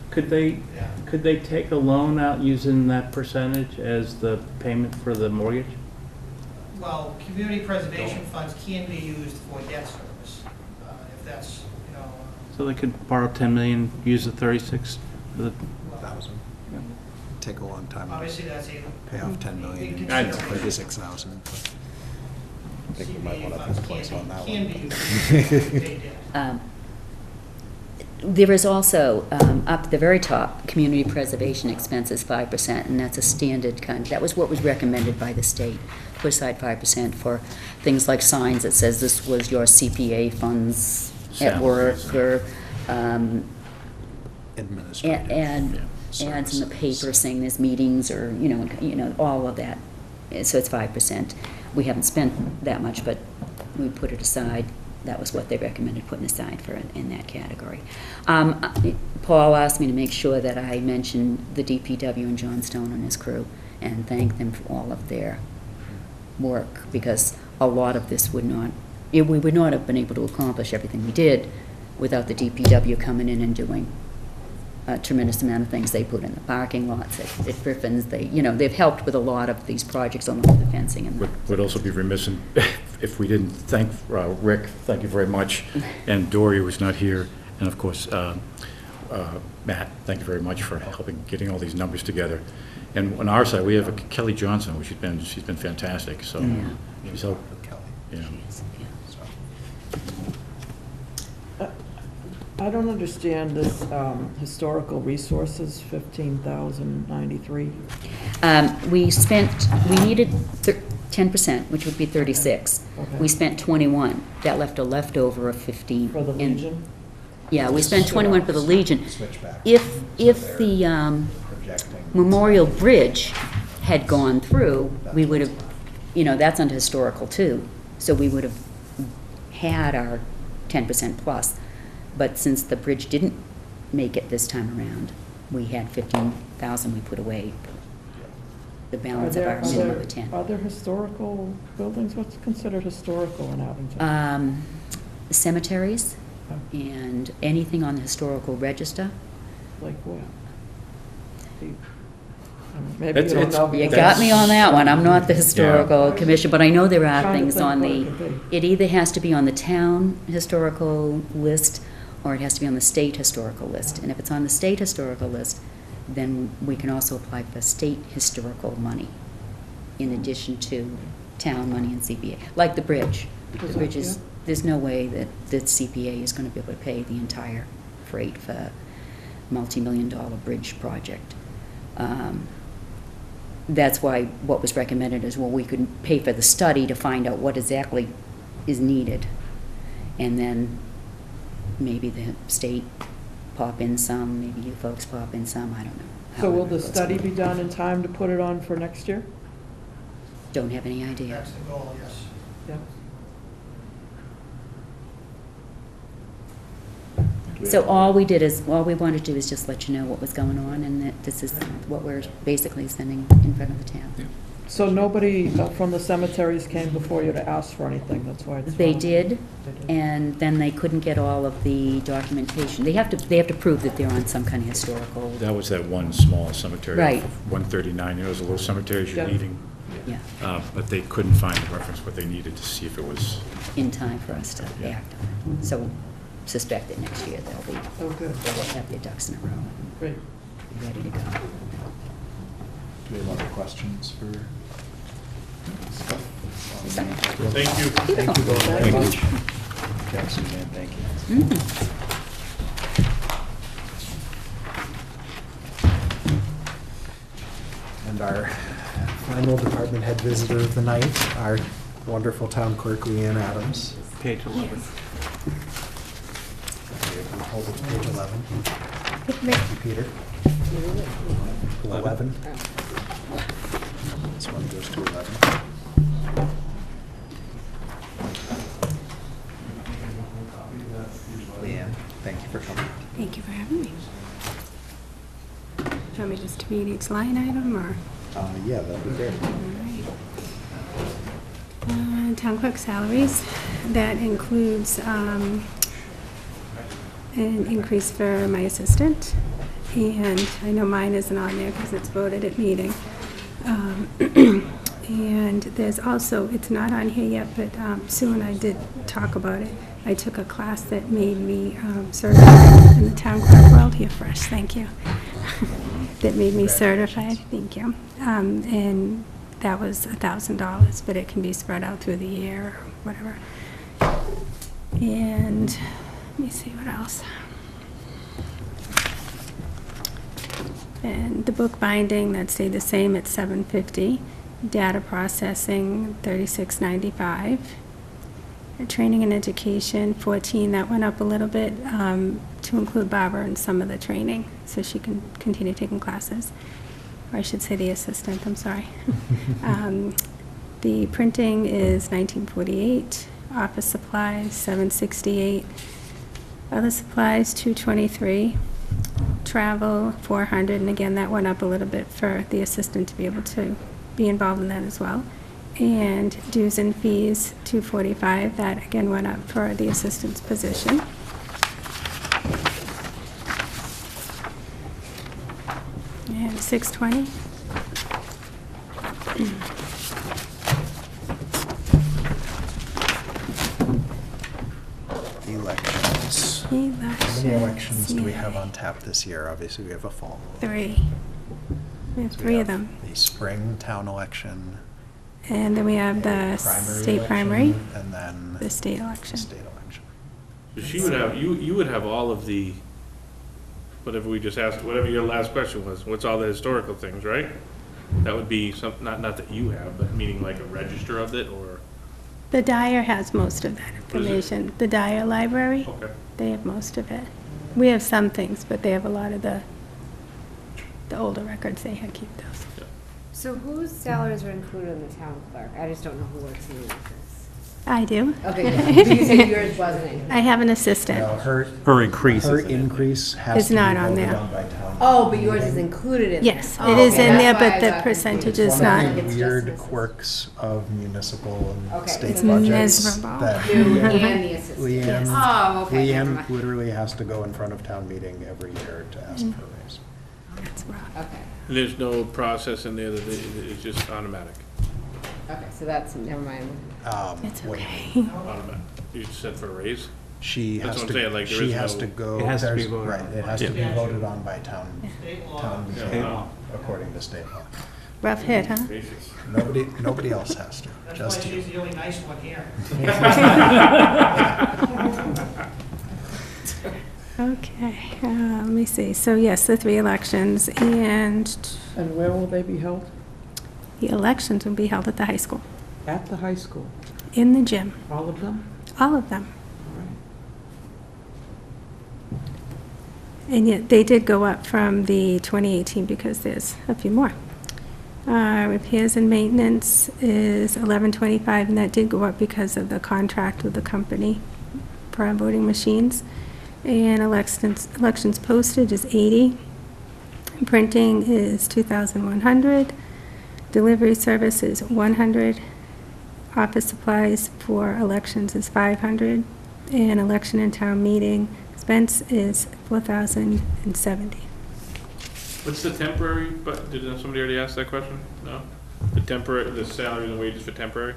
[SPEAKER 10] Could they,
[SPEAKER 2] Yeah.
[SPEAKER 10] could they take a loan out using that percentage as the payment for the mortgage?
[SPEAKER 2] Well, community preservation funds can be used for debt service, if that's, you know,
[SPEAKER 10] So they could borrow 10 million, use the 36 for the,
[SPEAKER 3] Thousand. Take a long time to
[SPEAKER 2] obviously that's a.
[SPEAKER 3] pay off 10 million
[SPEAKER 2] big
[SPEAKER 3] in
[SPEAKER 2] consideration.
[SPEAKER 3] 36,000. I think we might want to
[SPEAKER 2] CPA
[SPEAKER 3] think
[SPEAKER 2] funds
[SPEAKER 3] twice on that
[SPEAKER 2] can
[SPEAKER 3] one.
[SPEAKER 2] be used to pay debt.
[SPEAKER 7] there is also, up at the very top, community preservation expenses, 5%, and that's a standard kind, that was what was recommended by the state. Put aside 5% for things like signs that says this was your CPA funds at work, or,
[SPEAKER 3] Administrative.
[SPEAKER 7] and ads in the paper saying there's meetings, or, you know, all of that. So it's 5%. We haven't spent that much, but we put it aside. That was what they recommended putting aside for in that category. Paul asked me to make sure that I mentioned the DPW and John Stone and his crew and thank them for all of their work, because a lot of this we would not have been able to accomplish everything we did without the DPW coming in and doing a tremendous amount of things. They put in the parking lots at Griffin's. They've helped with a lot of these projects on the fencing and that.
[SPEAKER 8] Would also be remiss if we didn't thank Rick, thank you very much, and Dory was not here, and of course, Matt, thank you very much for helping getting all these numbers together. And on our side, we have Kelly Johnson, she's been fantastic, so, She's help-
[SPEAKER 3] with Kelly.
[SPEAKER 8] Yeah.
[SPEAKER 3] So,
[SPEAKER 5] I don't understand this historical resources, 15,093.
[SPEAKER 7] We needed 10%, which would be 36.
[SPEAKER 5] Okay.
[SPEAKER 7] We spent 21. That left a leftover of 15.
[SPEAKER 5] For the
[SPEAKER 7] And-
[SPEAKER 5] Legion?
[SPEAKER 7] Yeah, we spent 21 for the Legion.
[SPEAKER 3] Switch back.
[SPEAKER 7] If
[SPEAKER 3] So
[SPEAKER 7] the
[SPEAKER 3] they're projecting.
[SPEAKER 7] Memorial Bridge had gone through, we would have, that's under historical too, so we would have had our 10% plus. But since the bridge didn't make it this time around, we had 15,000 we put away, the balance of our minimum of 10.
[SPEAKER 5] Are there historical buildings? What's considered historical in Abington?
[SPEAKER 7] Cemeteries and anything on the historical register.
[SPEAKER 5] Like what? Maybe you
[SPEAKER 8] That's-
[SPEAKER 5] don't know.
[SPEAKER 7] You
[SPEAKER 5] because-
[SPEAKER 7] got me on that one, I'm not the historical commission, but I know there are
[SPEAKER 5] Trying to
[SPEAKER 7] things
[SPEAKER 5] think
[SPEAKER 7] on
[SPEAKER 5] what
[SPEAKER 7] the,
[SPEAKER 5] it could be.
[SPEAKER 7] it either has to be on the town historical list, or it has to be on the state historical list. And if it's on the state historical list, then we can also apply for state historical money, in addition to town money and CPA, like the bridge. The bridge is, there's no way that the CPA is gonna be able to pay the entire freight for a multi-million-dollar bridge project. That's why what was recommended is, well, we could pay for the study to find out what exactly is needed. And then maybe the state pop in some, maybe you folks pop in some, I don't know.
[SPEAKER 5] So will
[SPEAKER 7] However
[SPEAKER 5] the
[SPEAKER 7] it goes.
[SPEAKER 5] study be done in time to put it on for next year?
[SPEAKER 7] Don't have any idea.
[SPEAKER 2] That's the goal, yes.
[SPEAKER 5] Yeah.
[SPEAKER 7] So all we wanted to do is just let you know what was going on, and that this is what we're basically sending in front of the town.
[SPEAKER 5] So nobody from the cemeteries came before you to ask for anything, that's why it's.
[SPEAKER 7] They
[SPEAKER 5] wrong.
[SPEAKER 7] did,
[SPEAKER 5] They did.
[SPEAKER 7] and then they couldn't get all of the documentation. They have to prove that they're on some kind of historical,
[SPEAKER 8] That was that one small cemetery.
[SPEAKER 7] Right.
[SPEAKER 8] 139, it was a little cemetery you're
[SPEAKER 5] Yeah.
[SPEAKER 8] leaving,
[SPEAKER 7] yeah,
[SPEAKER 8] but they couldn't find the reference, what they needed to see if it was,
[SPEAKER 7] in time for us to
[SPEAKER 8] Yeah.
[SPEAKER 7] act on it. So suspect that next year they'll
[SPEAKER 5] Oh, good,
[SPEAKER 7] have their ducks in a row and
[SPEAKER 5] great.
[SPEAKER 7] be ready to go.
[SPEAKER 3] Do we have other questions for?
[SPEAKER 1] Thank you.
[SPEAKER 3] Thank you both very
[SPEAKER 8] Thank
[SPEAKER 3] much.
[SPEAKER 8] you.
[SPEAKER 3] Jeff, Suzanne, thank you.
[SPEAKER 7] Mm.
[SPEAKER 3] And our final department head visitor of the night, our wonderful town clerk, Leanne Adams.
[SPEAKER 10] Page 11.
[SPEAKER 3] We'll hold it to page 11. Peter? 11. This one goes to 11. Leanne, thank you for coming.
[SPEAKER 12] Thank you for having me. Do you want me just to read each line item, or?
[SPEAKER 3] Yeah, that'd be great.
[SPEAKER 12] All right. Town clerk salaries, that includes an increase for my assistant, and I know mine isn't on there because it's voted at meeting. And there's also, it's not on here yet, but Sue and I did talk about it. I took a class that made me certified in the town clerk world. Here, fresh, thank you. That made me certified, thank you. And that was $1,000, but it can be spread out through the year or whatever. And let me see what else. And the book binding, that stayed the same at $750. Data processing, $36.95. Training and education, 14, that went up a little bit to include Barbara in some of the training, so she can continue taking classes. Or I should say the assistant, I'm sorry. The printing is $19.48. Office supplies, $7.68. Other supplies, $2.23. Travel, $400, and again, that went up a little bit for the assistant to be able to be involved in that as well. And dues and fees, $245, that again went up for the assistant's position. And $620.
[SPEAKER 3] Elections. How many
[SPEAKER 12] Elections,
[SPEAKER 3] elections do we
[SPEAKER 12] yeah.
[SPEAKER 3] have on tap this year? Obviously, we have a fall.
[SPEAKER 12] 3. We have
[SPEAKER 3] So we
[SPEAKER 12] 3 of
[SPEAKER 3] have
[SPEAKER 12] them.
[SPEAKER 3] The spring town election,
[SPEAKER 12] And then we have the state primary,
[SPEAKER 3] election, and then
[SPEAKER 12] the state
[SPEAKER 3] the
[SPEAKER 12] election.
[SPEAKER 3] state election.
[SPEAKER 1] So she would have, you would have all of the, whatever we just asked, whatever your last question was, what's all the historical things, right? That would be some, not that you have, but meaning like a register of it, or,
[SPEAKER 12] The Dyer has most of that information. The Dyer Library,
[SPEAKER 1] okay.
[SPEAKER 12] they have most of it. We have some things, but they have a lot of the older records, they had keep those.
[SPEAKER 11] So whose salaries are included in the town clerk? I just don't know who works in the office.
[SPEAKER 12] I do.
[SPEAKER 11] Okay, good. You said yours wasn't.
[SPEAKER 12] I have an assistant.
[SPEAKER 3] No,
[SPEAKER 9] Her increase
[SPEAKER 3] her
[SPEAKER 9] isn't in there.
[SPEAKER 3] increase has
[SPEAKER 12] It's
[SPEAKER 3] to be
[SPEAKER 12] not on
[SPEAKER 3] voted
[SPEAKER 12] there.
[SPEAKER 3] on by town.
[SPEAKER 11] Oh, but yours is included in.
[SPEAKER 12] Yes,
[SPEAKER 11] there.
[SPEAKER 12] it
[SPEAKER 11] Oh,
[SPEAKER 12] is
[SPEAKER 11] okay,
[SPEAKER 12] in there,
[SPEAKER 11] that's why
[SPEAKER 12] but
[SPEAKER 11] I
[SPEAKER 12] the
[SPEAKER 11] got
[SPEAKER 12] percentage
[SPEAKER 11] confused.
[SPEAKER 12] is
[SPEAKER 3] One
[SPEAKER 12] not.
[SPEAKER 3] of the
[SPEAKER 11] It's just
[SPEAKER 3] weird
[SPEAKER 11] this.
[SPEAKER 3] quirks of municipal and
[SPEAKER 11] Okay,
[SPEAKER 3] state
[SPEAKER 11] it's
[SPEAKER 3] budgets.
[SPEAKER 12] miserable.
[SPEAKER 3] that
[SPEAKER 11] You and the assistant.
[SPEAKER 3] Leanne,
[SPEAKER 11] Oh, okay. never
[SPEAKER 3] Leanne
[SPEAKER 11] mind.
[SPEAKER 3] literally has to go in front of town meeting every year to ask for a raise.
[SPEAKER 12] That's rough.
[SPEAKER 11] Okay,
[SPEAKER 1] There's no process in there that it's just automatic.
[SPEAKER 11] okay, so that's, never mind.
[SPEAKER 12] It's
[SPEAKER 3] Wait,
[SPEAKER 12] okay.
[SPEAKER 1] Automatic. You just said for a raise?
[SPEAKER 3] She
[SPEAKER 1] That's
[SPEAKER 3] has
[SPEAKER 1] what I'm saying,
[SPEAKER 3] to,
[SPEAKER 1] like, there
[SPEAKER 3] she
[SPEAKER 1] is
[SPEAKER 3] has
[SPEAKER 1] no-
[SPEAKER 3] to go.
[SPEAKER 10] It has to be
[SPEAKER 3] there's-
[SPEAKER 10] voted
[SPEAKER 3] Right,
[SPEAKER 10] on.
[SPEAKER 3] it has to be
[SPEAKER 1] Yeah.
[SPEAKER 3] voted on by town
[SPEAKER 2] State law.
[SPEAKER 3] meeting,
[SPEAKER 1] Yeah.
[SPEAKER 3] according to state law.
[SPEAKER 12] Rough hit, huh?
[SPEAKER 1] Basis.
[SPEAKER 3] Nobody else has to,
[SPEAKER 2] That's why
[SPEAKER 3] just you.
[SPEAKER 2] she's the only nice one here.
[SPEAKER 12] Okay, let me see. So yes, the 3 elections, and
[SPEAKER 5] And where will they be held?
[SPEAKER 12] the elections will be held at the high school,
[SPEAKER 5] At the high school,
[SPEAKER 12] in the gym,
[SPEAKER 5] all of them?
[SPEAKER 12] all of them. And yet, they did go up from the 2018 because there's a few more. Repairs and maintenance is 1125, and that did go up because of the contract with the company for our voting machines. And elections posted is 80. Printing is 2,100. Delivery service is 100. Office supplies for elections is 500. And election and town meeting expense is 4,070.
[SPEAKER 1] What's the temporary, but did somebody already ask that question? No? The temporary, the salaries and wages for temporary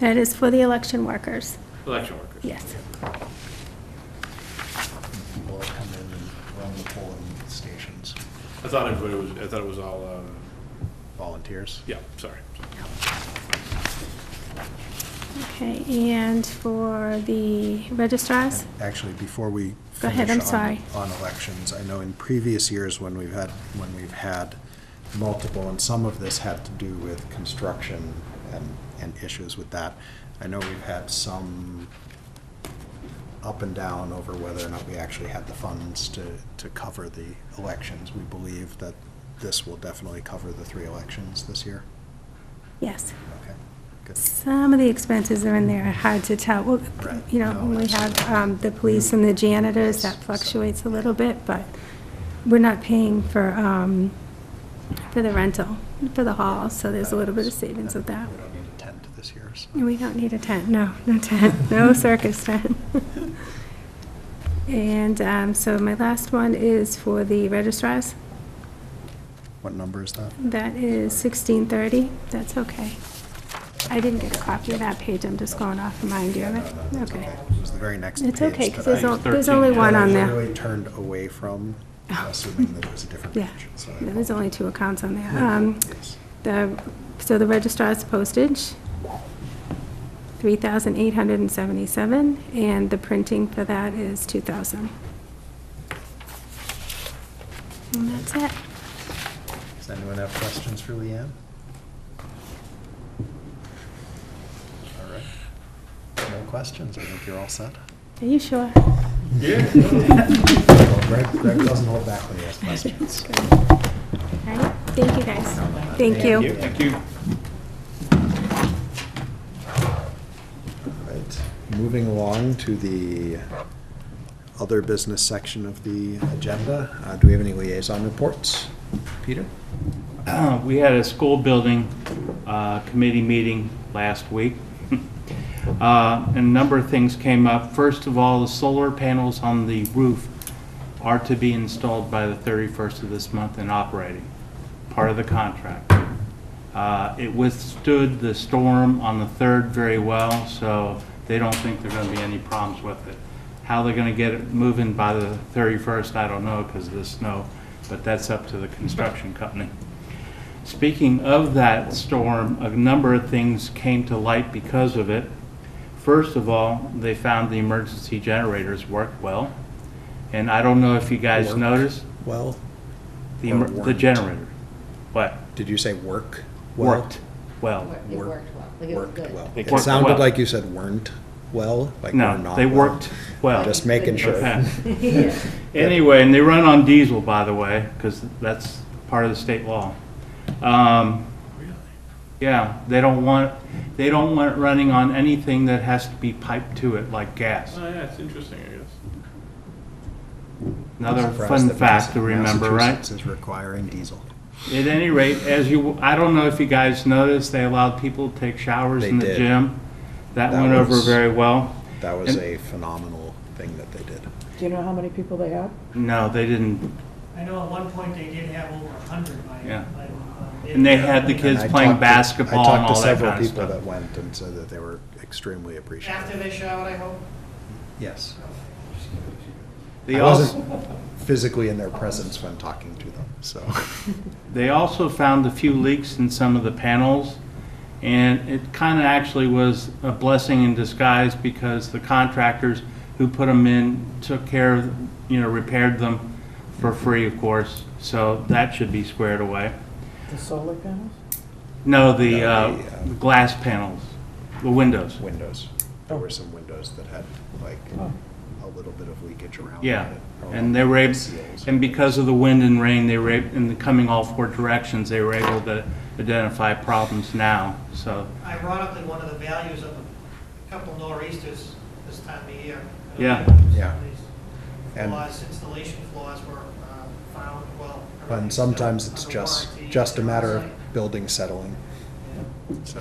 [SPEAKER 12] That is for the election workers,
[SPEAKER 1] election workers?
[SPEAKER 12] yes.
[SPEAKER 3] People will come in and run the polling stations,
[SPEAKER 1] I thought it was all,
[SPEAKER 3] volunteers.
[SPEAKER 1] yeah, sorry.
[SPEAKER 12] Okay, and for the registrars,
[SPEAKER 3] Actually, before we
[SPEAKER 12] Go ahead,
[SPEAKER 3] finish
[SPEAKER 12] I'm sorry.
[SPEAKER 3] on elections, I know in previous years when we've had multiple, and some of this had to do with construction and issues with that. I know we've had some up and down over whether or not we actually had the funds to cover the elections. We believe that this will definitely cover the 3 elections this year.
[SPEAKER 12] yes.
[SPEAKER 3] Okay, good.
[SPEAKER 12] Some of the expenses are in there, hard to tell. Well,
[SPEAKER 3] Right.
[SPEAKER 12] you know,
[SPEAKER 3] No,
[SPEAKER 12] we
[SPEAKER 3] that's-
[SPEAKER 12] have the police and the janitors, that fluctuates a little bit, but we're not paying for the rental, for the hall, so there's a little bit of savings with that.
[SPEAKER 3] We don't need a tent this year, so.
[SPEAKER 12] We don't need a tent, no tent, no circus tent. And so my last one is for the registrars.
[SPEAKER 3] What number is that?
[SPEAKER 12] That is 1630, that's okay. I didn't get a copy of that page, I'm just going off of mine, do you have it?
[SPEAKER 3] It's
[SPEAKER 12] Okay.
[SPEAKER 3] It was the very next page.
[SPEAKER 12] It's okay, because
[SPEAKER 3] that
[SPEAKER 12] there's only one on
[SPEAKER 3] I
[SPEAKER 12] there.
[SPEAKER 3] literally turned away from, assuming that it was a different
[SPEAKER 12] Yeah,
[SPEAKER 3] page. So I
[SPEAKER 12] there's only 2 accounts on there.
[SPEAKER 3] apologize.
[SPEAKER 12] So the registrar's postage, 3,877, and the printing for that is 2,000. And that's it.
[SPEAKER 3] Does anyone have questions for Leanne? All right. No questions. I think you're all set.
[SPEAKER 12] Are you sure?
[SPEAKER 3] Well, Greg doesn't hold back when he has questions.
[SPEAKER 12] All right, thank you, guys. Thank you.
[SPEAKER 1] Thank you.
[SPEAKER 3] Right. Moving along to the other business section of the agenda. Do we have any liaison reports? Peter?
[SPEAKER 10] We had a school building committee meeting last week. And a number of things came up. First of all, the solar panels on the roof are to be installed by the 31st of this month and operating, part of the contract. It withstood the storm on the 3rd very well, so they don't think there are going to be any problems with it. How they're going to get it moving by the 31st, I don't know because of the snow, but that's up to the construction company. Speaking of that storm, a number of things came to light because of it. First of all, they found the emergency generators worked well. And I don't know if you guys
[SPEAKER 3] Worked
[SPEAKER 10] noticed,
[SPEAKER 3] Well,
[SPEAKER 10] the
[SPEAKER 3] or
[SPEAKER 10] the
[SPEAKER 3] weren't?
[SPEAKER 10] generator. What?
[SPEAKER 3] did you say work? Well?
[SPEAKER 10] Worked well.
[SPEAKER 11] It
[SPEAKER 3] Work-
[SPEAKER 11] worked well, like it was
[SPEAKER 3] Worked
[SPEAKER 11] good.
[SPEAKER 3] well.
[SPEAKER 10] They
[SPEAKER 3] It
[SPEAKER 10] worked
[SPEAKER 3] sounded
[SPEAKER 10] well.
[SPEAKER 3] like you said weren't well, like were
[SPEAKER 10] No,
[SPEAKER 3] not
[SPEAKER 10] they
[SPEAKER 3] well.
[SPEAKER 10] worked well.
[SPEAKER 3] Just making sure.
[SPEAKER 10] Okay.
[SPEAKER 11] Yeah.
[SPEAKER 10] Anyway, and they run on diesel, by the way, because that's part of the state law. Yeah, they don't want it running on anything that has to be piped to it, like gas.
[SPEAKER 1] Oh, yeah, it's interesting, I guess.
[SPEAKER 10] Another
[SPEAKER 3] Surprised
[SPEAKER 10] fun
[SPEAKER 3] that
[SPEAKER 10] fact to remember, right?
[SPEAKER 3] Massachusetts is requiring diesel.
[SPEAKER 10] At any rate, I don't know if you guys noticed, they allowed people to take showers
[SPEAKER 3] They
[SPEAKER 10] in the
[SPEAKER 3] did.
[SPEAKER 10] gym. That
[SPEAKER 3] That
[SPEAKER 10] went over
[SPEAKER 3] was-
[SPEAKER 10] very well.
[SPEAKER 3] That was
[SPEAKER 10] And-
[SPEAKER 3] a phenomenal thing that they did.
[SPEAKER 5] Do you know how many people they had?
[SPEAKER 10] No, they didn't.
[SPEAKER 2] I know at one point they did have over 100 by.
[SPEAKER 10] Yeah.
[SPEAKER 2] by,
[SPEAKER 10] And they had the kids
[SPEAKER 3] And I
[SPEAKER 10] playing
[SPEAKER 3] talked to-
[SPEAKER 10] basketball and all
[SPEAKER 3] I talked to
[SPEAKER 10] that
[SPEAKER 3] several
[SPEAKER 10] kind of
[SPEAKER 3] people
[SPEAKER 10] stuff.
[SPEAKER 3] that went and said that they were extremely appreciative.
[SPEAKER 2] After they showered, I hope?
[SPEAKER 3] Yes.
[SPEAKER 10] They
[SPEAKER 3] I
[SPEAKER 10] also,
[SPEAKER 3] wasn't physically in their presence when talking to them, so.
[SPEAKER 10] they also found a few leaks in some of the panels, and it kind of actually was a blessing in disguise because the contractors who put them in took care of, repaired them for free, of course, so that should be squared away.
[SPEAKER 5] The solar panels?
[SPEAKER 10] No, the
[SPEAKER 3] No, the,
[SPEAKER 10] glass panels, the windows.
[SPEAKER 3] Windows. There were some windows that had like
[SPEAKER 5] Oh.
[SPEAKER 3] a little bit of leakage around.
[SPEAKER 10] Yeah,
[SPEAKER 3] it,
[SPEAKER 10] and they were able,
[SPEAKER 3] seals.
[SPEAKER 10] and because of the wind and rain, they were, and the coming all four directions, they were able to identify problems now, so,
[SPEAKER 2] Ironically, one of the values of a couple nor'easters this time of year.
[SPEAKER 10] Yeah.
[SPEAKER 3] Yeah.
[SPEAKER 2] These
[SPEAKER 3] And-
[SPEAKER 2] flaws, installation flaws were found, well.
[SPEAKER 3] And sometimes it's
[SPEAKER 2] under
[SPEAKER 3] just
[SPEAKER 2] warranty,
[SPEAKER 3] a matter of
[SPEAKER 2] on-site.
[SPEAKER 3] building settling, so.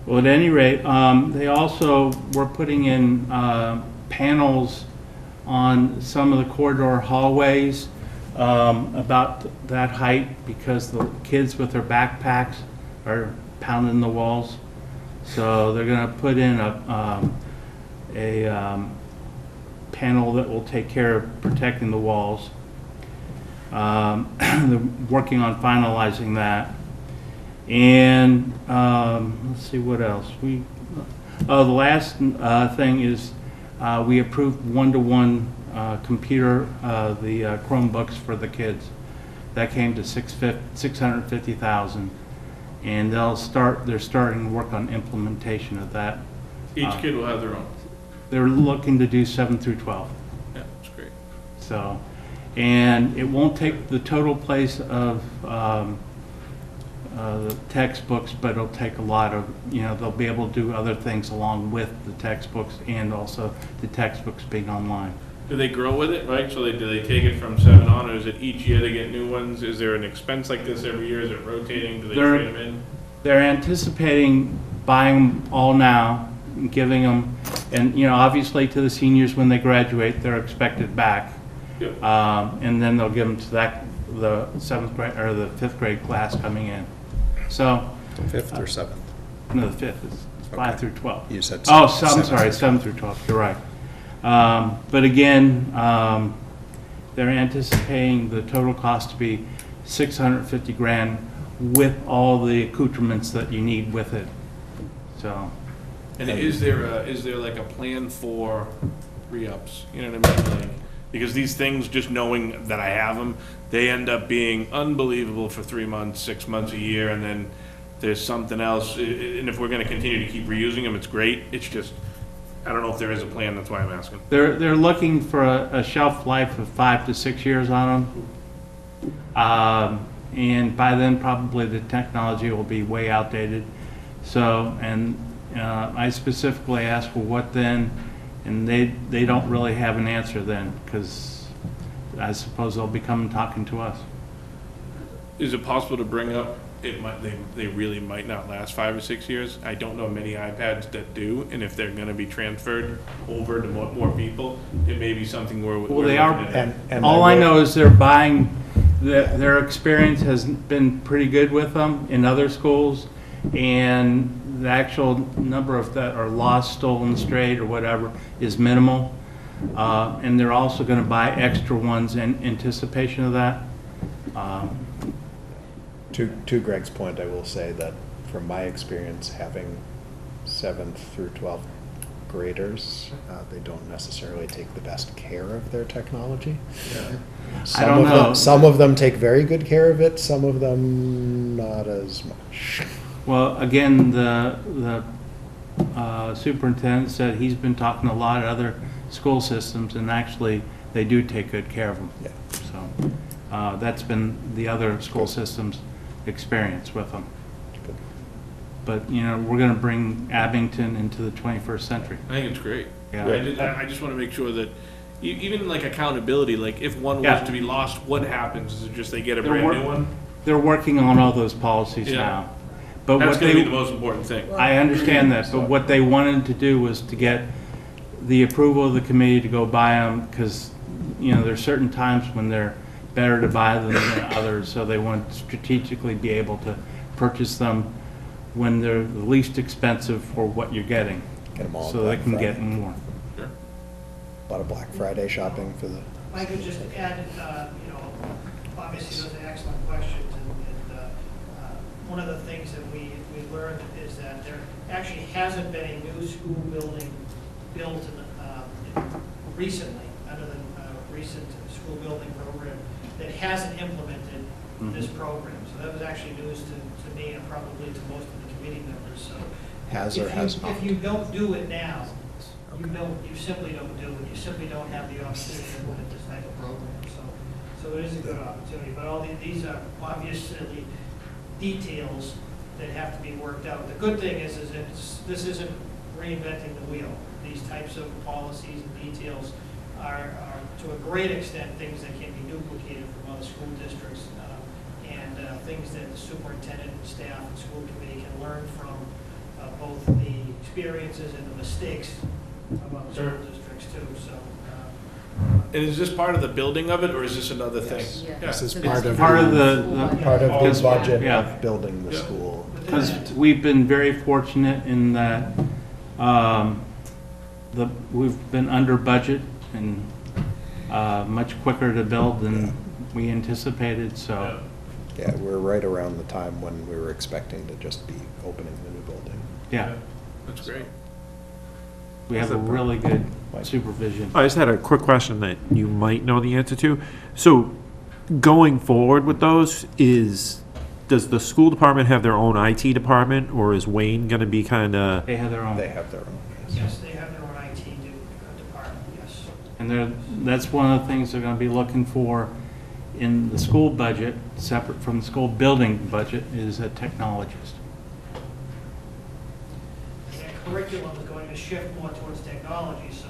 [SPEAKER 10] well, at any rate, they also were putting in panels on some of the corridor hallways about that height because the kids with their backpacks are pounding the walls. So they're gonna put in a panel that will take care of protecting the walls. They're working on finalizing that. And, let's see, what else? The last thing is, we approved one-to-one computer, the Chromebooks for the kids. That came to $650,000. And they're starting to work on implementation of that.
[SPEAKER 1] Each kid will have their own.
[SPEAKER 10] They're looking to do 7 through 12.
[SPEAKER 1] Yeah, that's great.
[SPEAKER 10] So, and it won't take the total place of the textbooks, but it'll take a lot of, they'll be able to do other things along with the textbooks and also the textbooks being online.
[SPEAKER 1] Do they grow with it, right? So do they take it from 7 on, or is it each year they get new ones? Is there an expense like this every year? Is it rotating? Do they
[SPEAKER 10] They're-
[SPEAKER 1] trade them in?
[SPEAKER 10] They're anticipating buying them all now, and giving them, and, obviously to the seniors when they graduate, they're expected back.
[SPEAKER 1] Yep.
[SPEAKER 10] And then they'll give them to the 7th grade, or the 5th grade class coming in. So,
[SPEAKER 3] Fifth or seventh?
[SPEAKER 10] no, the 5th is 5
[SPEAKER 3] Okay.
[SPEAKER 10] through 12.
[SPEAKER 3] You said.
[SPEAKER 10] Oh,
[SPEAKER 3] seven-
[SPEAKER 10] I'm sorry, 7 through 12, you're right. But again, they're anticipating the total cost to be $650,000 with all the accoutrements that you need with it, so.
[SPEAKER 1] And is there like a plan for re-ups? You know what I mean? Like, because these things, just knowing that I have them, they end up being unbelievable for 3 months, 6 months, a year, and then there's something else. And if we're gonna continue to keep reusing them, it's great. It's just, I don't know if there is a plan, that's why I'm asking.
[SPEAKER 10] They're looking for a shelf life of 5 to 6 years on them. And by then, probably the technology will be way outdated. So, and I specifically asked, well, what then? And they don't really have an answer then, because I suppose they'll be coming talking to us.
[SPEAKER 1] Is it possible to bring up, they really might not last 5 or 6 years? I don't know many iPads that do, and if they're gonna be transferred over to more people, it may be something where
[SPEAKER 10] Well, they are,
[SPEAKER 3] And
[SPEAKER 10] all I
[SPEAKER 3] will-
[SPEAKER 10] know is they're buying, their experience has been pretty good with them in other schools, and the actual number of that are lost, stolen, strayed, or whatever is minimal. And they're also gonna buy extra ones in anticipation of that.
[SPEAKER 3] To Greg's point, I will say that from my experience, having 7th through 12th graders, they don't necessarily take the best care of their technology.
[SPEAKER 10] I don't know.
[SPEAKER 3] Some of them take very good care of it, some of them not as much.
[SPEAKER 10] Well, again, the superintendent said he's been talking to a lot of other school systems, and actually, they do take good care of them.
[SPEAKER 3] Yeah.
[SPEAKER 10] So, that's been the other school systems' experience with them. But, you know, we're gonna bring Abington into the 21st century.
[SPEAKER 1] I think it's great.
[SPEAKER 10] Yeah.
[SPEAKER 1] I just want to make sure that, even like accountability, like if one
[SPEAKER 10] Yeah.
[SPEAKER 1] was to be lost, what happens? Is it just they get a
[SPEAKER 10] They're
[SPEAKER 1] brand
[SPEAKER 10] wor-
[SPEAKER 1] new one?
[SPEAKER 10] They're working on all those policies
[SPEAKER 1] Yeah.
[SPEAKER 10] now. But
[SPEAKER 1] That's
[SPEAKER 10] what
[SPEAKER 1] going to be the
[SPEAKER 10] they,
[SPEAKER 1] most important thing.
[SPEAKER 10] I understand that, but what they wanted to do was to get the approval of the committee to go buy them, because, you know, there's certain times when they're better to buy them than others, so they want to strategically be able to purchase them when they're the least expensive for what you're getting,
[SPEAKER 3] Get 'em all
[SPEAKER 10] so they
[SPEAKER 3] Black
[SPEAKER 10] can
[SPEAKER 3] Friday.
[SPEAKER 10] get more.
[SPEAKER 3] A lot of Black Friday shopping for the.
[SPEAKER 2] I could just add, you know, obviously those are excellent questions, and one of the things that we learned is that there actually hasn't been a new school building built recently, under the recent school building program, that hasn't implemented this program. So that was actually news to me and probably to most of the committee members, so.
[SPEAKER 3] Has or has not?
[SPEAKER 2] If you don't do it now, you simply don't do it, you simply don't have the opportunity to implement this type of program, so it is a good opportunity, but all these are obviously details that have to be worked out. The good thing is this isn't reinventing the wheel. These types of policies and details are to a great extent things that can be duplicated from other school districts, and things that the superintendent and staff and school committee can learn from, both the experiences and the mistakes of other school districts too, so.
[SPEAKER 1] And is this part of the building of it, or is this another thing?
[SPEAKER 11] Yes. Yeah.
[SPEAKER 3] This is
[SPEAKER 11] So
[SPEAKER 3] part
[SPEAKER 11] this
[SPEAKER 3] of.
[SPEAKER 11] is
[SPEAKER 10] Part of
[SPEAKER 3] the-
[SPEAKER 10] the,
[SPEAKER 3] Part of
[SPEAKER 10] Because-
[SPEAKER 3] the budget
[SPEAKER 10] yeah.
[SPEAKER 3] of building the
[SPEAKER 1] Yeah.
[SPEAKER 3] school.
[SPEAKER 10] because we've been very fortunate in that, we've been under budget and, much quicker to build than we anticipated, so.
[SPEAKER 3] Yeah, we're right around the time when we were expecting to just be opening the new building.
[SPEAKER 10] Yeah,
[SPEAKER 1] That's great.
[SPEAKER 10] we have a really good supervision.
[SPEAKER 9] I just had a quick question that you might know the answer to. So, going forward with those, does the school department have their own IT department, or is Wayne gonna be kinda?
[SPEAKER 10] They have their own.
[SPEAKER 3] They have their own.
[SPEAKER 2] Yes, they have their own IT department, yes.
[SPEAKER 10] And that's one of the things they're gonna be looking for in the school budget, separate from the school building budget, is a technologist.
[SPEAKER 2] And their curriculum is going to shift more towards technology, so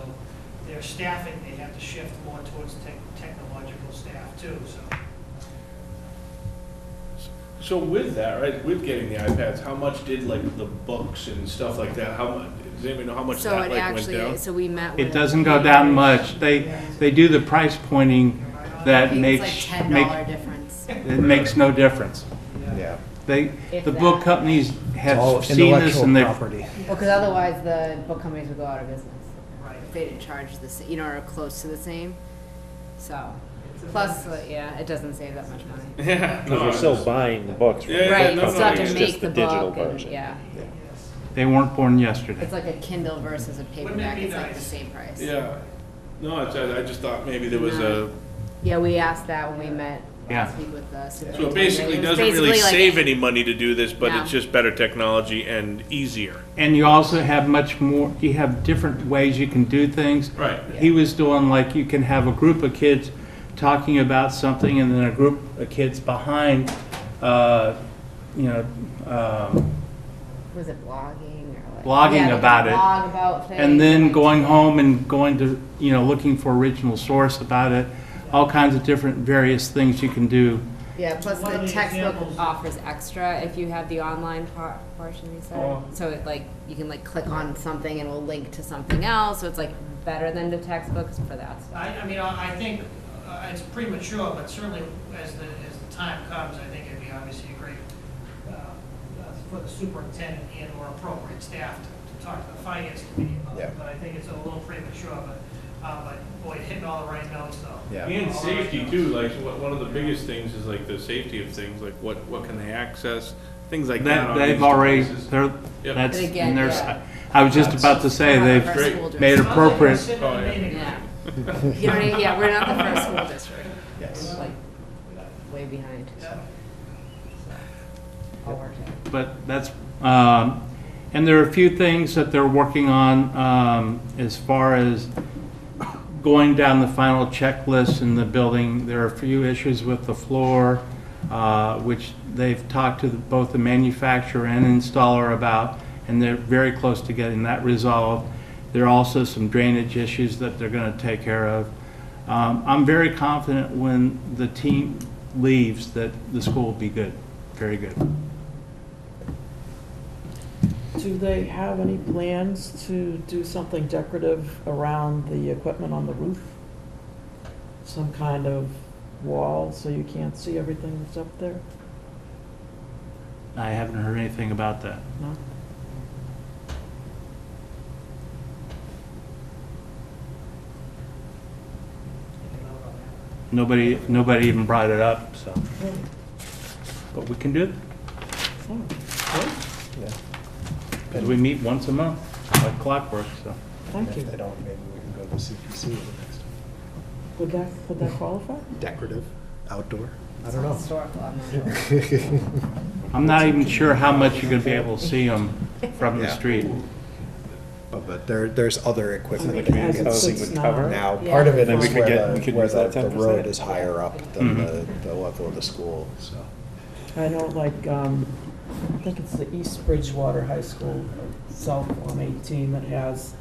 [SPEAKER 2] their staffing, they have to shift more towards technological staff too, so.
[SPEAKER 1] So with that, right, with getting the iPads, how much did like the books and stuff like that, how much, does anybody know how much
[SPEAKER 11] So
[SPEAKER 1] that
[SPEAKER 11] it
[SPEAKER 1] like went
[SPEAKER 11] actually,
[SPEAKER 1] down?
[SPEAKER 11] so we met with.
[SPEAKER 10] It doesn't go down much. They do the price pointing
[SPEAKER 11] I
[SPEAKER 10] that
[SPEAKER 11] think
[SPEAKER 10] makes,
[SPEAKER 11] it's like
[SPEAKER 10] make,
[SPEAKER 11] $10 difference.
[SPEAKER 10] it makes no difference.
[SPEAKER 3] Yeah.
[SPEAKER 11] If
[SPEAKER 10] The book
[SPEAKER 11] that.
[SPEAKER 10] companies
[SPEAKER 3] It's
[SPEAKER 10] have
[SPEAKER 3] all
[SPEAKER 10] seen this
[SPEAKER 3] intellectual
[SPEAKER 10] and they've,
[SPEAKER 3] property.
[SPEAKER 11] Well, because otherwise the book companies would go out of business.
[SPEAKER 2] Right.
[SPEAKER 11] If they didn't charge the, you know, or close to the same. So, plus, yeah, it doesn't save that much money.
[SPEAKER 1] Yeah.
[SPEAKER 9] Because we're still buying the books.
[SPEAKER 1] Yeah, yeah,
[SPEAKER 11] Right,
[SPEAKER 1] no,
[SPEAKER 11] you
[SPEAKER 1] no,
[SPEAKER 11] still have
[SPEAKER 1] it's
[SPEAKER 11] to
[SPEAKER 1] just
[SPEAKER 11] make the
[SPEAKER 9] digital
[SPEAKER 11] book and,
[SPEAKER 9] version.
[SPEAKER 11] yeah.
[SPEAKER 10] they weren't born yesterday.
[SPEAKER 11] It's like a Kindle versus a paperback,
[SPEAKER 2] be
[SPEAKER 11] it's like the
[SPEAKER 2] nice?
[SPEAKER 11] same price.
[SPEAKER 1] Yeah. No, I just thought maybe there was a,
[SPEAKER 11] Yeah, we asked that when we met
[SPEAKER 10] Yeah.
[SPEAKER 11] last week with the
[SPEAKER 1] so
[SPEAKER 11] superintendent.
[SPEAKER 1] it basically
[SPEAKER 11] was
[SPEAKER 1] doesn't really
[SPEAKER 11] basically like
[SPEAKER 1] save any money to do this, but
[SPEAKER 11] No.
[SPEAKER 1] it's just better technology and easier.
[SPEAKER 10] And you also have much more, you have different ways you can do things.
[SPEAKER 1] Right.
[SPEAKER 10] He was doing like, you can have a group of kids talking about something and then a group of kids behind, you know,
[SPEAKER 11] Was it blogging or like?
[SPEAKER 10] Blogging
[SPEAKER 11] Yeah, they
[SPEAKER 10] about
[SPEAKER 11] could
[SPEAKER 10] it.
[SPEAKER 11] Blog about things.
[SPEAKER 10] and then
[SPEAKER 11] like-
[SPEAKER 10] going home and going to, you know, looking for original source about it, all kinds of different various things you can do.
[SPEAKER 11] Yeah, plus
[SPEAKER 2] One of
[SPEAKER 11] the
[SPEAKER 2] the
[SPEAKER 11] textbook
[SPEAKER 2] examples-
[SPEAKER 11] offers extra if you have the online portion, you said.
[SPEAKER 10] Oh.
[SPEAKER 11] So it like, you can like click on something and it will link to something else, so it's like better than the textbooks for that stuff.
[SPEAKER 2] I mean, I think it's premature, but certainly as the time comes, I think it'd be obviously a great, for the superintendent and or appropriate staff to talk to the finance committee about
[SPEAKER 3] Yeah.
[SPEAKER 2] it. But I think it's a little premature, but But boy, hitting all the right notes though.
[SPEAKER 3] Yeah.
[SPEAKER 1] And safety too, like, one of the biggest things is like the safety of things, like what can they access, things like that.
[SPEAKER 10] That,
[SPEAKER 1] on
[SPEAKER 10] they've
[SPEAKER 1] these
[SPEAKER 10] already,
[SPEAKER 1] devices.
[SPEAKER 10] they're,
[SPEAKER 1] Yep.
[SPEAKER 10] that's,
[SPEAKER 11] But again,
[SPEAKER 10] and there's,
[SPEAKER 11] yeah.
[SPEAKER 10] I was just about to say,
[SPEAKER 11] We're not the
[SPEAKER 10] they've
[SPEAKER 11] first
[SPEAKER 1] Great.
[SPEAKER 11] school district.
[SPEAKER 10] made
[SPEAKER 2] Sounds like we're
[SPEAKER 10] appropriate.
[SPEAKER 2] sitting
[SPEAKER 1] Oh,
[SPEAKER 2] in a
[SPEAKER 1] yeah.
[SPEAKER 2] meeting.
[SPEAKER 11] Yeah. You know, yeah, we're not the first school district.
[SPEAKER 3] Yes.
[SPEAKER 11] We're like way behind.
[SPEAKER 2] Yeah.
[SPEAKER 11] All worked out.
[SPEAKER 10] But that's, and there are a few things that they're working on, as far as going down the final checklist in the building. There are a few issues with the floor, which they've talked to both the manufacturer and installer about, and they're very close to getting that resolved. There are also some drainage issues that they're gonna take care of. I'm very confident when the team leaves that the school will be good, very good.
[SPEAKER 5] Do they have any plans to do something decorative around the equipment on the roof? Some kind of wall so you can't see everything that's up there?
[SPEAKER 10] I haven't heard anything about that.
[SPEAKER 5] No?
[SPEAKER 10] Nobody even brought it up, so. But we can do it,
[SPEAKER 5] Oh, good.
[SPEAKER 3] Yeah.
[SPEAKER 10] because we meet once a month, like clockwork, so.
[SPEAKER 5] Thank
[SPEAKER 3] If
[SPEAKER 5] you.
[SPEAKER 3] they don't, maybe we can go to CPC the next time.
[SPEAKER 5] Would that qualify?
[SPEAKER 3] Decorative, outdoor, I don't know.
[SPEAKER 11] Historical, I'm not sure.
[SPEAKER 10] I'm not even sure how much you're gonna be able to see them from the
[SPEAKER 3] Yeah.
[SPEAKER 10] street.
[SPEAKER 3] But there's other equipment
[SPEAKER 5] Like
[SPEAKER 3] that you
[SPEAKER 5] as
[SPEAKER 3] can
[SPEAKER 5] it
[SPEAKER 3] see
[SPEAKER 5] sits now.
[SPEAKER 3] now.
[SPEAKER 11] Yeah.
[SPEAKER 3] Part of it
[SPEAKER 9] Then we
[SPEAKER 3] is
[SPEAKER 9] could
[SPEAKER 3] where
[SPEAKER 9] get- we
[SPEAKER 3] the,
[SPEAKER 9] could
[SPEAKER 3] where
[SPEAKER 9] use that
[SPEAKER 3] the
[SPEAKER 9] 10%.
[SPEAKER 3] road is higher up than
[SPEAKER 10] Mhm.
[SPEAKER 3] the level of the school, so.
[SPEAKER 5] I know, like, I think it's the East Bridgewater High School, south on 18, that has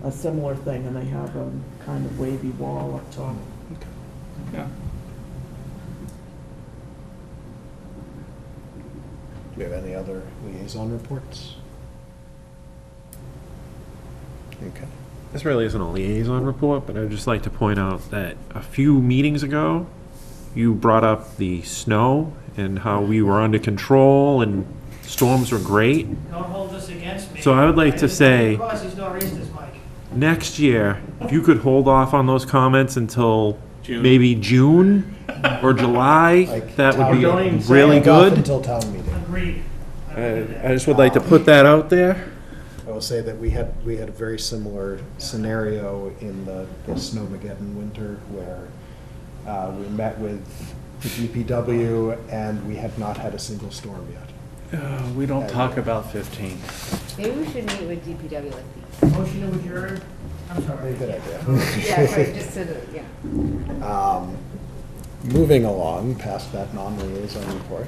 [SPEAKER 5] a similar thing, and they have a kind of wavy wall up top.
[SPEAKER 10] Yeah.
[SPEAKER 3] Do we have any other liaison reports? Okay.
[SPEAKER 9] This really isn't a liaison report, but I'd just like to point out that a few meetings ago, you brought up the snow and how we were under control and storms were great.
[SPEAKER 2] Don't hold this against me.
[SPEAKER 9] So I would like to say-
[SPEAKER 2] Because he's no reason this, Mike.
[SPEAKER 9] Next year, if you could hold off on those comments until
[SPEAKER 1] June.
[SPEAKER 9] maybe June or July,
[SPEAKER 3] Like
[SPEAKER 9] that would
[SPEAKER 3] town-
[SPEAKER 9] be
[SPEAKER 10] Don't even say
[SPEAKER 9] really
[SPEAKER 3] Hold off
[SPEAKER 9] good.
[SPEAKER 3] Until town meeting.
[SPEAKER 2] Agreed.
[SPEAKER 9] I just would like to put that out there.
[SPEAKER 3] I will say that we had a very similar scenario in the Snowmageddon winter where we met with the DPW and we had not had a single storm yet.
[SPEAKER 10] We don't talk about 15.
[SPEAKER 11] Maybe we should meet with DPW like these.
[SPEAKER 2] Motion to adjourn. I'm sorry.
[SPEAKER 3] Good idea.
[SPEAKER 11] Yeah, right, just to, yeah.
[SPEAKER 3] Moving along past that non-liaison report.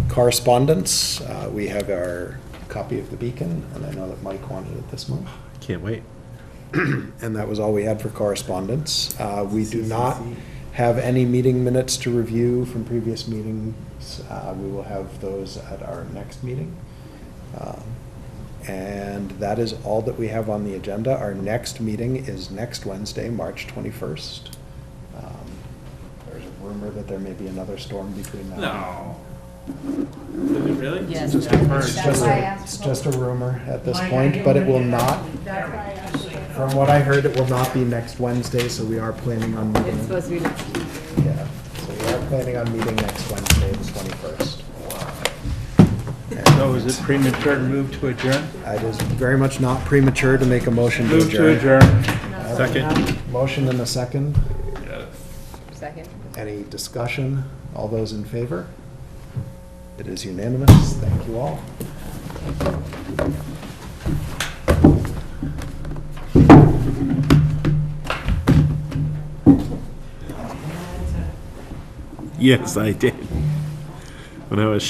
[SPEAKER 3] Correspondence, we have our copy of the Beacon, and I know that Mike wanted it this month.
[SPEAKER 9] Can't wait.
[SPEAKER 3] And that was all we had for correspondence. We do not have any meeting minutes to review from previous meetings. We will have those at our next meeting. And that is all that we have on the agenda. Our next meeting is next Wednesday, March 21st. There's a rumor that there may be another storm between now.
[SPEAKER 1] No. Is it really?
[SPEAKER 11] Yes.
[SPEAKER 3] It's
[SPEAKER 11] That's why I
[SPEAKER 3] it's
[SPEAKER 11] asked.
[SPEAKER 3] just a rumor at this
[SPEAKER 2] Mike,
[SPEAKER 3] point,
[SPEAKER 2] I
[SPEAKER 3] but it
[SPEAKER 2] get
[SPEAKER 3] will
[SPEAKER 2] one.
[SPEAKER 3] not, from what I heard, it will not be next Wednesday, so we are planning on meeting.
[SPEAKER 11] It's supposed to be next Tuesday.
[SPEAKER 3] Yeah, so we are planning on meeting next Wednesday, the 21st.
[SPEAKER 10] So is it premature to move to adjourn?
[SPEAKER 3] It is very much not premature to make a motion to
[SPEAKER 10] Move to
[SPEAKER 3] adjourn.
[SPEAKER 10] adjourn.
[SPEAKER 9] Second.
[SPEAKER 3] Motion and a second.
[SPEAKER 11] Second.
[SPEAKER 3] Any discussion? All those in favor? It is unanimous. Thank you all.
[SPEAKER 9] Yes, I did. When I was